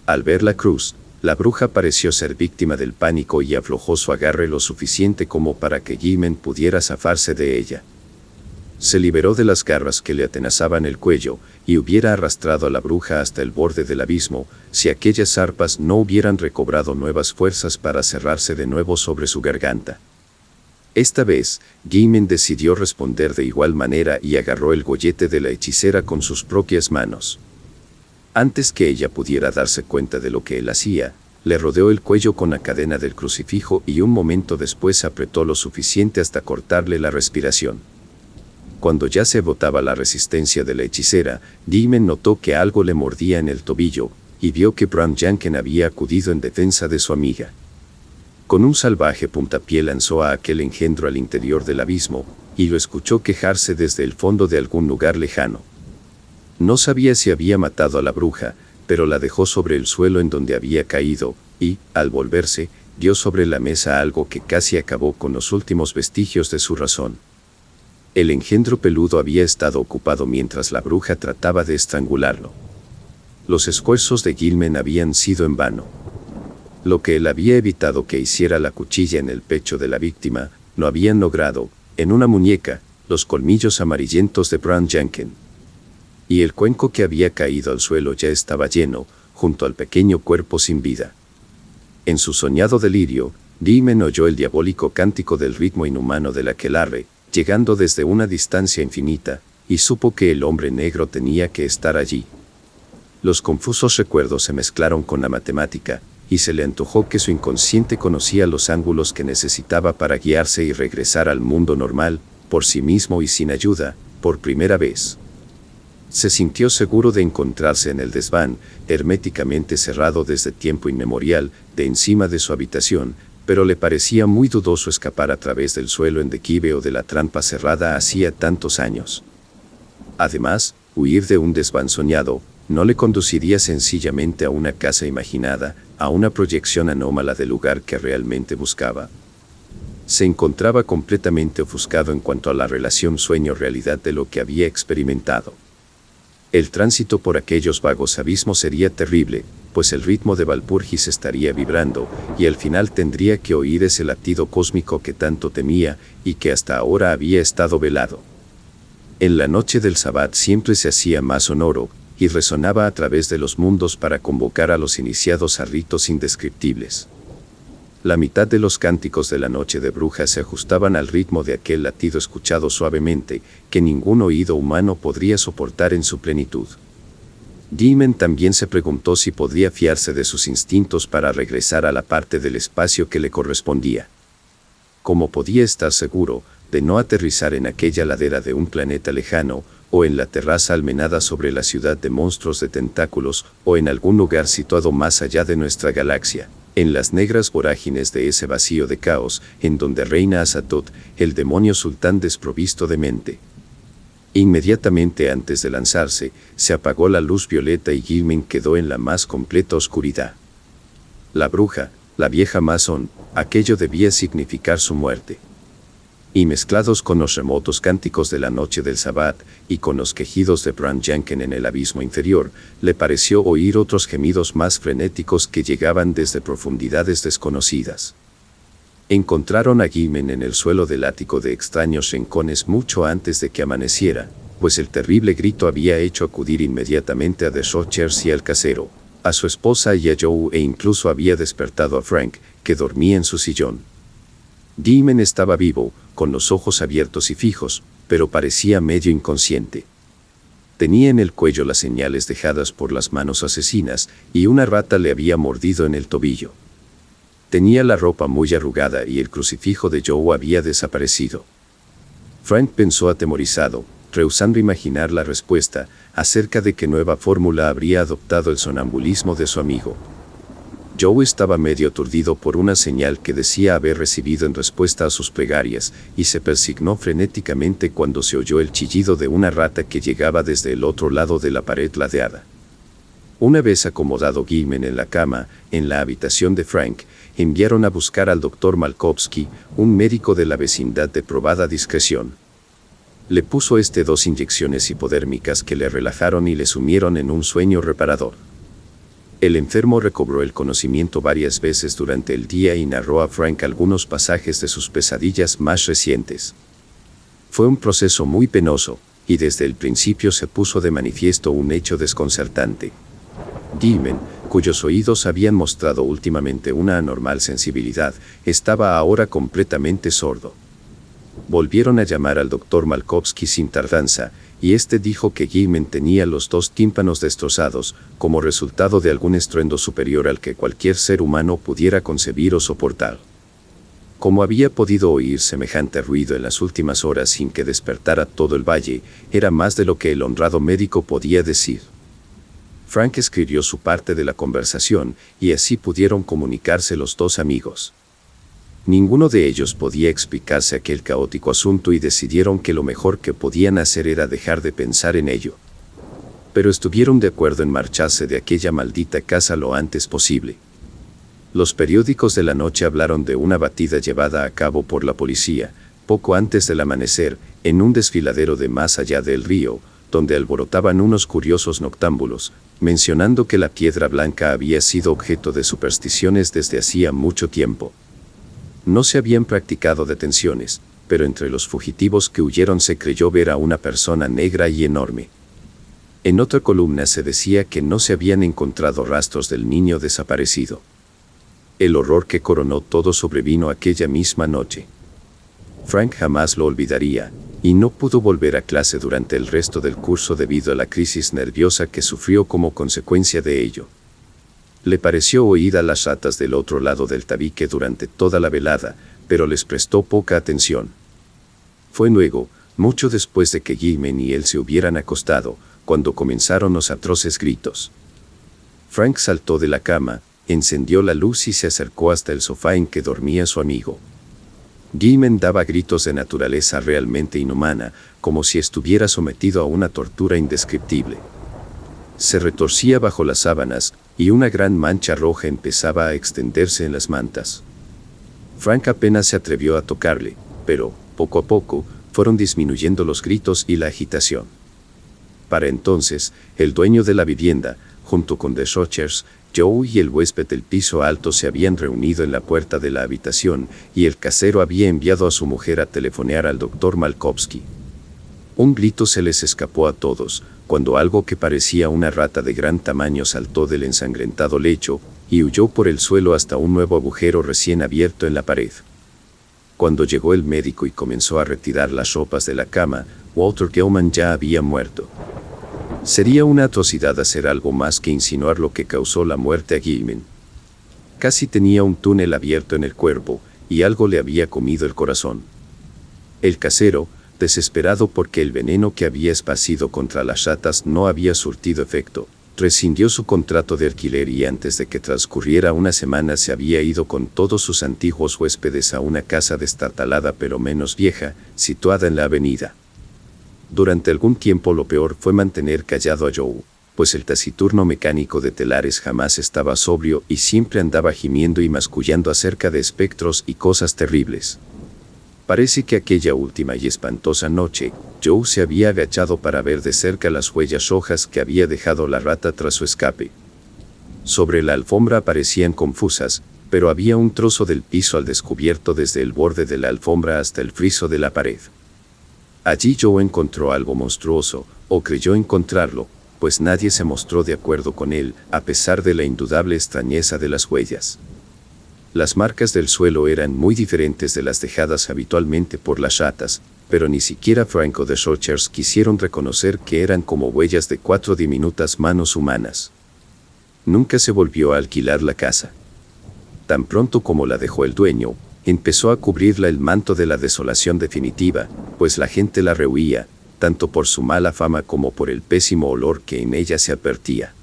S1: Al ver la cruz, la bruja pareció ser víctima del pánico y aflojó su agarre lo suficiente como para que Gilman pudiera zafarse de ella. Se liberó de las garras que le atenazaban el cuello y hubiera arrastrado a la bruja hasta el borde del abismo si aquellas arpas no hubieran recobrado nuevas fuerzas para cerrarse de nuevo sobre su garganta. Esta vez, Gilman decidió responder de igual manera y agarró el gollete de la hechicera con sus propias manos. Antes que ella pudiera darse cuenta de lo que él hacía, le rodeó el cuello con la cadena del crucifijo y un momento después apretó lo suficiente hasta cortarle la respiración. Cuando ya se agotaba la resistencia de la hechicera, Gilman notó que algo le mordía en el tobillo, y vio que Brown Jenkins había acudido en defensa de su amiga. Con un salvaje puntapié lanzó a aquel engendro al interior del abismo, y lo escuchó quejarse desde el fondo de algún lugar lejano. No sabía si había matado a la bruja, pero la dejó sobre el suelo en donde había caído, y, al volverse, dio sobre la mesa algo que casi acabó con los últimos vestigios de su razón. El engendro peludo había estado ocupado mientras la bruja trataba de estrangularlo. Los esfuerzos de Gilman habían sido en vano. Lo que él había evitado que hiciera la cuchilla en el pecho de la víctima, lo habían logrado, en una muñeca, los colmillos amarillentos de Brown Jenkins. Y el cuenco que había caído al suelo ya estaba lleno, junto al pequeño cuerpo sin vida. En su soñado delirio, Gilman oyó el diabólico cántico del ritmo inhumano del aquelarre, llegando desde una distancia infinita, y supo que el hombre negro tenía que estar allí. Los confusos recuerdos se mezclaron con la matemática, y se le antojó que su inconsciente conocía los ángulos que necesitaba para guiarse y regresar al mundo normal, por sí mismo y sin ayuda, por primera vez. Se sintió seguro de encontrarse en el desván, herméticamente cerrado desde tiempo inmemorial, de encima de su habitación, pero le parecía muy dudoso escapar a través del suelo en declive o de la trampa cerrada hacía tantos años. Además, huir de un desván soñado no le conduciría sencillamente a una casa imaginada, a una proyección anómala del lugar que realmente buscaba. Se encontraba completamente ofuscado en cuanto a la relación sueño-realidad de lo que había experimentado. El tránsito por aquellos vagos abismos sería terrible, pues el ritmo de Walpurgis estaría vibrando, y al final tendría que oír ese latido cósmico que tanto temía y que hasta ahora había estado velado. En la noche del Sabbat siempre se hacía más sonoro, y resonaba a través de los mundos para convocar a los iniciados a ritos indescriptibles. La mitad de los cánticos de la noche de brujas se ajustaban al ritmo de aquel latido escuchado suavemente, que ningún oído humano podría soportar en su plenitud. Gaiman también se preguntó si podría fiarse de sus instintos para regresar a la parte del espacio que le correspondía. ¿Cómo podía estar seguro de no aterrizar en aquella ladera de un planeta lejano, o en la terraza almenada sobre la ciudad de monstruos de tentáculos, o en algún lugar situado más allá de nuestra galaxia, en las negras vorágines de ese vacío de caos, en donde reina Azathoth, el demonio sultán desprovisto de mente? Inmediatamente antes de lanzarse, se apagó la luz violeta y Gaiman quedó en la más completa oscuridad. La bruja, la vieja masón, aquello debía significar su muerte. Y mezclados con los remotos cánticos de la noche del Sabbat y con los quejidos de Bran Janken en el abismo inferior, le pareció oír otros gemidos más frenéticos que llegaban desde profundidades desconocidas. Encontraron a Gaiman en el suelo del ático de extraños rincones mucho antes de que amaneciera, pues el terrible grito había hecho acudir inmediatamente a The Rochers y al casero, a su esposa y a Joe, e incluso había despertado a Frank, que dormía en su sillón. Gaiman estaba vivo, con los ojos abiertos y fijos, pero parecía medio inconsciente. Tenía en el cuello las señales dejadas por las manos asesinas, y una rata le había mordido en el tobillo. Tenía la ropa muy arrugada y el crucifijo de Joe había desaparecido. Frank pensó atemorizado, rehusando imaginar la respuesta, acerca de qué nueva fórmula habría adoptado el sonambulismo de su amigo. Joe estaba medio aturdido por una señal que decía haber recibido en respuesta a sus plegarias, y se persignó frenéticamente cuando se oyó el chillido de una rata que llegaba desde el otro lado de la pared ladeada. Una vez acomodado Gaiman en la cama, en la habitación de Frank, enviaron a buscar al Dr. Malkovsky, un médico de la vecindad de probada discreción. Le puso 2 inyecciones hipodérmicas que le relajaron y le sumieron en un sueño reparador. El enfermo recobró el conocimiento varias veces durante el día y narró a Frank algunos pasajes de sus pesadillas más recientes. Fue un proceso muy penoso, y desde el principio se puso de manifiesto un hecho desconcertante. Gaiman, cuyos oídos habían mostrado últimamente una anormal sensibilidad, estaba ahora completamente sordo. Volvieron a llamar al Dr. Malkovsky sin tardanza, y dijo que Gaiman tenía los 2 tímpanos destrozados, como resultado de algún estruendo superior al que cualquier ser humano pudiera concebir o soportar. Como había podido oír semejante ruido en las últimas horas sin que despertara todo el valle, era más de lo que el honrado médico podía decir. Frank escribió su parte de la conversación, y así pudieron comunicarse los 2 amigos. Ninguno de ellos podía explicarse aquel caótico asunto y decidieron que lo mejor que podían hacer era dejar de pensar en ello. Pero estuvieron de acuerdo en marcharse de aquella maldita casa lo antes posible. Los periódicos de la noche hablaron de una batida llevada a cabo por la policía, poco antes del amanecer, en un desfiladero de más allá del río, donde alborotaban unos curiosos noctámbulos, mencionando que la piedra blanca había sido objeto de supersticiones desde hacía mucho tiempo. No se habían practicado detenciones, pero entre los fugitivos que huyeron se creyó ver a una persona negra y enorme. En otra columna se decía que no se habían encontrado rastros del niño desaparecido. El horror que coronó todo sobrevino aquella misma noche. Frank jamás lo olvidaría, y no pudo volver a clase durante el resto del curso debido a la crisis nerviosa que sufrió como consecuencia de ello. Le pareció oír a las ratas del otro lado del tabique durante toda la velada, pero les prestó poca atención. Fue luego, mucho después de que Gaiman y él se hubieran acostado, cuando comenzaron los atroces gritos. Frank saltó de la cama, encendió la luz y se acercó hasta el sofá en que dormía su amigo. Gilman daba gritos de naturaleza realmente inhumana, como si estuviera sometido a una tortura indescriptible. Se retorcía bajo las sábanas, y una gran mancha roja empezaba a extenderse en las mantas. Frank apenas se atrevió a tocarle, pero, poco a poco, fueron disminuyendo los gritos y la agitación. Para entonces, el dueño de la vivienda, junto con The Rochers, Joe y el huésped del piso alto se habían reunido en la puerta de la habitación, y el casero había enviado a su mujer a telefonear al doctor Malkovsky. Un grito se les escapó a todos, cuando algo que parecía una rata de gran tamaño saltó del ensangrentado lecho, y huyó por el suelo hasta un nuevo agujero recién abierto en la pared. Cuando llegó el médico y comenzó a retirar las ropas de la cama, Walter Gilman ya había muerto. Sería una atrocidad hacer algo más que insinuar lo que causó la muerte a Gilman. Casi tenía un túnel abierto en el cuerpo, y algo le había comido el corazón. El casero, desesperado porque el veneno que había esparcido contra las ratas no había surtido efecto, rescindió su contrato de alquiler y antes de que transcurriera una semana se había ido con todos sus antiguos huéspedes a una casa destartalada pero menos vieja, situada en la avenida. Durante algún tiempo lo peor fue mantener callado a Joe, pues el taciturno mecánico de telares jamás estaba sobrio y siempre andaba gimiendo y mascullando acerca de espectros y cosas terribles. Parece que aquella última y espantosa noche, Joe se había agachado para ver de cerca las huellas rojas que había dejado la rata tras su escape. Sobre la alfombra aparecían confusas, pero había un trozo del piso al descubierto desde el borde de la alfombra hasta el friso de la pared. Allí Joe encontró algo monstruoso, o creyó encontrarlo, pues nadie se mostró de acuerdo con él, a pesar de la indudable extrañeza de las huellas. Las marcas del suelo eran muy diferentes de las dejadas habitualmente por las ratas, pero ni siquiera Frank o The Rochers quisieron reconocer que eran como huellas de 4 diminutas manos humanas. Nunca se volvió a alquilar la casa. Tan pronto como la dejó el dueño, empezó a cubrirla el manto de la desolación definitiva, pues la gente la rehuía, tanto por su mala fama como por el pésimo olor que en ella se advertía.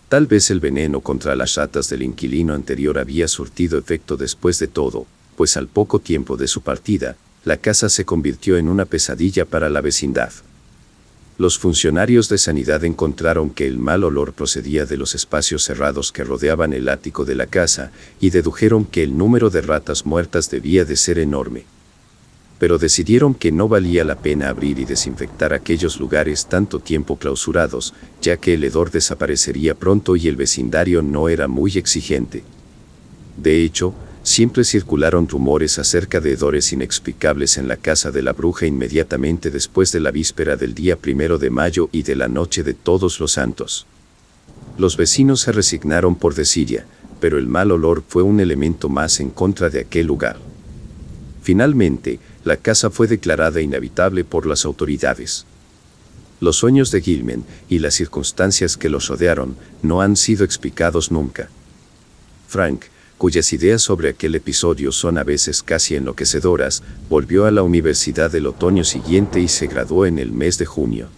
S1: Tal vez el veneno contra las ratas del inquilino anterior había surtido efecto después de todo, pues al poco tiempo de su partida, la casa se convirtió en una pesadilla para la vecindad. Los funcionarios de sanidad encontraron que el mal olor procedía de los espacios cerrados que rodeaban el ático de la casa y dedujeron que el número de ratas muertas debía de ser enorme. Pero decidieron que no valía la pena abrir y desinfectar aquellos lugares tanto tiempo clausurados, ya que el hedor desaparecería pronto y el vecindario no era muy exigente. De hecho, siempre circularon rumores acerca de hedores inexplicables en la casa de la bruja inmediatamente después de la víspera del día 1 de mayo y de la noche de Todos los Santos. Los vecinos se resignaron por desidia, pero el mal olor fue un elemento más en contra de aquel lugar. Finalmente, la casa fue declarada inhabitable por las autoridades. Los sueños de Gilman y las circunstancias que los rodearon no han sido explicados nunca. Frank, cuyas ideas sobre aquel episodio son a veces casi enloquecedoras, volvió a la universidad el otoño siguiente y se graduó en el mes de junio.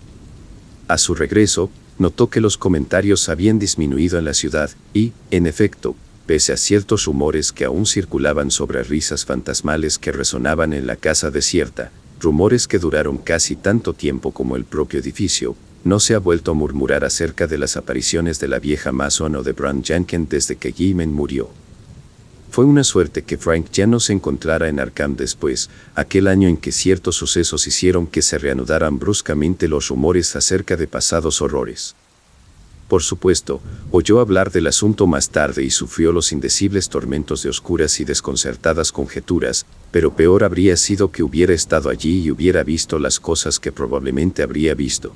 S1: A su regreso, notó que los comentarios habían disminuido en la ciudad y, en efecto, pese a ciertos rumores que aún circulaban sobre risas fantasmales que resonaban en la casa desierta, rumores que duraron casi tanto tiempo como el propio edificio, no se ha vuelto a murmurar acerca de las apariciones de la vieja Mason o de Brown Jenkins desde que Gilman murió. Fue una suerte que Frank ya no se encontrara en Arkham después, aquel año en que ciertos sucesos hicieron que se reanudaran bruscamente los rumores acerca de pasados horrores. Por supuesto, oyó hablar del asunto más tarde y sufrió los indecibles tormentos de oscuras y desconcertadas conjeturas, pero peor habría sido que hubiera estado allí y hubiera visto las cosas que probablemente habría visto.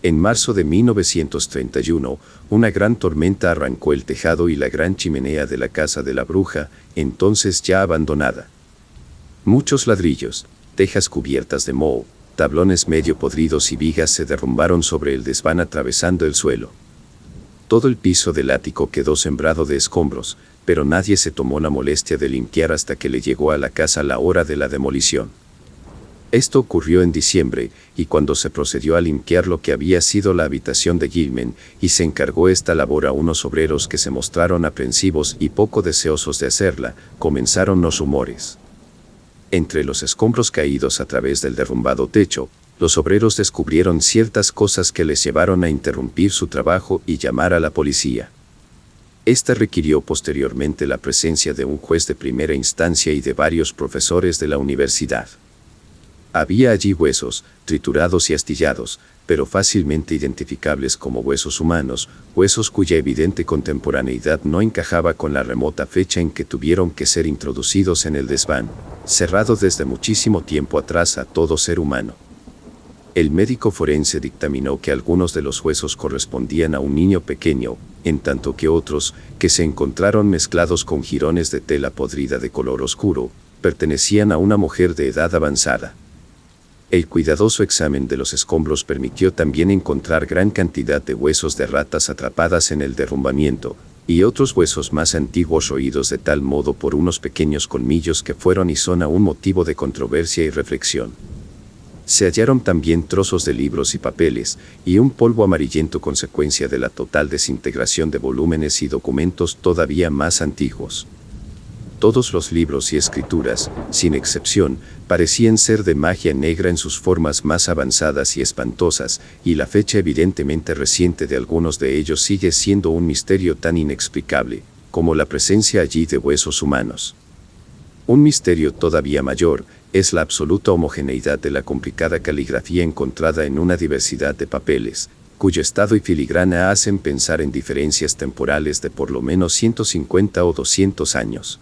S1: En marzo de 1931, una gran tormenta arrancó el tejado y la gran chimenea de la casa de la bruja, entonces ya abandonada. Muchos ladrillos, tejas cubiertas de moho, tablones medio podridos y vigas se derrumbaron sobre el desván atravesando el suelo. Todo el piso del ático quedó sembrado de escombros, pero nadie se tomó la molestia de limpiar hasta que le llegó a la casa la hora de la demolición. Esto ocurrió en diciembre, y cuando se procedió a limpiar lo que había sido la habitación de Gilman, y se encargó esta labor a unos obreros que se mostraron aprensivos y poco deseosos de hacerla, comenzaron los rumores. Entre los escombros caídos a través del derrumbado techo, los obreros descubrieron ciertas cosas que les llevaron a interrumpir su trabajo y llamar a la policía. Esta requirió posteriormente la presencia de un juez de primera instancia y de varios profesores de la universidad. Había allí huesos, triturados y astillados, pero fácilmente identificables como huesos humanos, huesos cuya evidente contemporaneidad no encajaba con la remota fecha en que tuvieron que ser introducidos en el desván, cerrado desde muchísimo tiempo atrás a todo ser humano. El médico forense dictaminó que algunos de los huesos correspondían a un niño pequeño, en tanto que otros, que se encontraron mezclados con jirones de tela podrida de color oscuro, pertenecían a una mujer de edad avanzada. El cuidadoso examen de los escombros permitió también encontrar gran cantidad de huesos de ratas atrapadas en el derrumbamiento, y otros huesos más antiguos roídos de tal modo por unos pequeños colmillos que fueron y son aún motivo de controversia y reflexión. Se hallaron también trozos de libros y papeles, y un polvo amarillento consecuencia de la total desintegración de volúmenes y documentos todavía más antiguos. Todos los libros y escrituras, sin excepción, parecían ser de magia negra en sus formas más avanzadas y espantosas, y la fecha evidentemente reciente de algunos de ellos sigue siendo un misterio tan inexplicable, como la presencia allí de huesos humanos. Un misterio todavía mayor es la absoluta homogeneidad de la complicada caligrafía encontrada en una diversidad de papeles, cuyo estado y filigrana hacen pensar en diferencias temporales de por lo menos 150 o 200 años.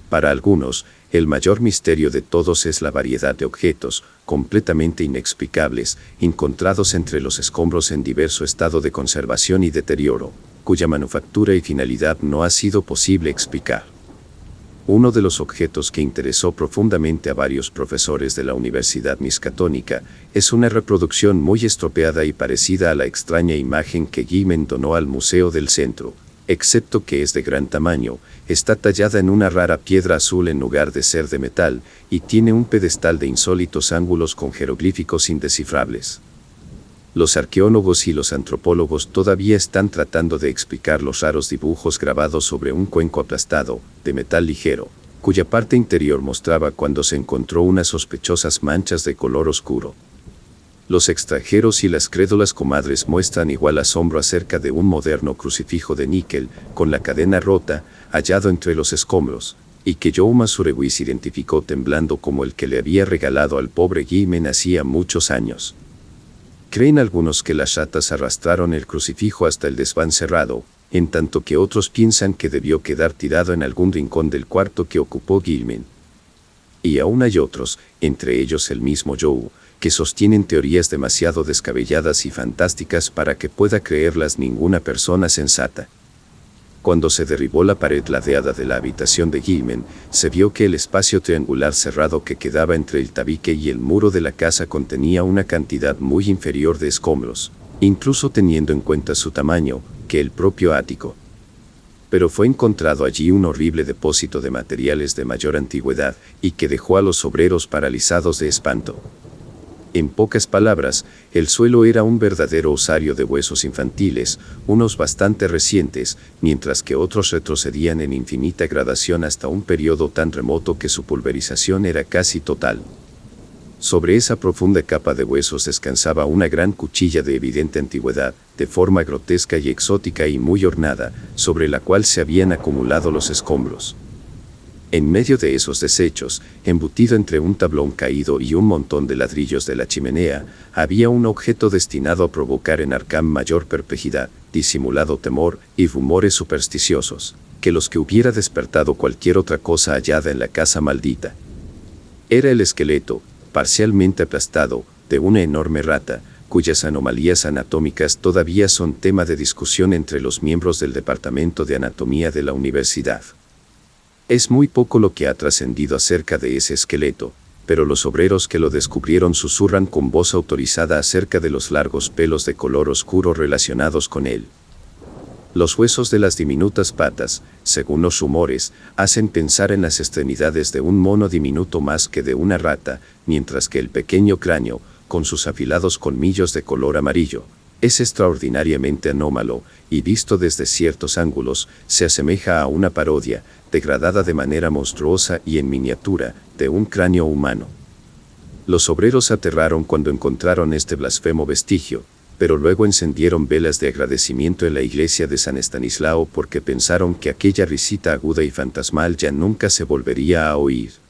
S1: Para algunos, el mayor misterio de todos es la variedad de objetos, completamente inexplicables, encontrados entre los escombros en diverso estado de conservación y deterioro, cuya manufactura y finalidad no ha sido posible explicar. Uno de los objetos que interesó profundamente a varios profesores de la Universidad Miskatonic es una reproducción muy estropeada y parecida a la extraña imagen que Gilman donó al Museo del Centro, excepto que es de gran tamaño, está tallada en una rara piedra azul en lugar de ser de metal, y tiene un pedestal de insólitos ángulos con jeroglíficos indescifrables. Los arqueólogos y los antropólogos todavía están tratando de explicar los raros dibujos grabados sobre un cuenco aplastado, de metal ligero, cuya parte interior mostraba cuando se encontró unas sospechosas manchas de color oscuro. Los extranjeros y las crédulas comadres muestran igual asombro acerca de un moderno crucifijo de níquel, con la cadena rota, hallado entre los escombros, y que Joe Surewis identificó temblando como el que le había regalado al pobre Gilman hacía muchos años. Creen algunos que las ratas arrastraron el crucifijo hasta el desván cerrado, en tanto que otros piensan que debió quedar tirado en algún rincón del cuarto que ocupó Gilman. Y aún hay otros, entre ellos el mismo Joe, que sostienen teorías demasiado descabelladas y fantásticas para que pueda creerlas ninguna persona sensata. Cuando se derribó la pared ladeada de la habitación de Gilman, se vio que el espacio triangular cerrado que quedaba entre el tabique y el muro de la casa contenía una cantidad muy inferior de escombros, incluso teniendo en cuenta su tamaño, que el propio ático. Pero fue encontrado allí un horrible depósito de materiales de mayor antigüedad y que dejó a los obreros paralizados de espanto. En pocas palabras, el suelo era un verdadero osario de huesos infantiles, unos bastante recientes, mientras que otros retrocedían en infinita gradación hasta un periodo tan remoto que su pulverización era casi total. Sobre esa profunda capa de huesos descansaba una gran cuchilla de evidente antigüedad, de forma grotesca y exótica y muy ornada, sobre la cual se habían acumulado los escombros. En medio de esos desechos, embutido entre un tablón caído y un montón de ladrillos de la chimenea, había un objeto destinado a provocar en Arkham mayor perplejidad, disimulado temor y rumores supersticiosos, que los que hubiera despertado cualquier otra cosa hallada en la casa maldita. Era el esqueleto, parcialmente aplastado, de una enorme rata, cuyas anomalías anatómicas todavía son tema de discusión entre los miembros del Departamento de Anatomía de la Universidad. Es muy poco lo que ha trascendido acerca de ese esqueleto, pero los obreros que lo descubrieron susurran con voz autorizada acerca de los largos pelos de color oscuro relacionados con él. Los huesos de las diminutas patas, según los rumores, hacen pensar en las extremidades de un mono diminuto más que de una rata, mientras que el pequeño cráneo, con sus afilados colmillos de color amarillo, es extraordinariamente anómalo, y visto desde ciertos ángulos, se asemeja a una parodia, degradada de manera monstruosa y en miniatura, de un cráneo humano. Los obreros se aterraron cuando encontraron este blasfemo vestigio, pero luego encendieron velas de agradecimiento en la iglesia de San Estanislao porque pensaron que aquella risita aguda y fantasmal ya nunca se volvería a oír.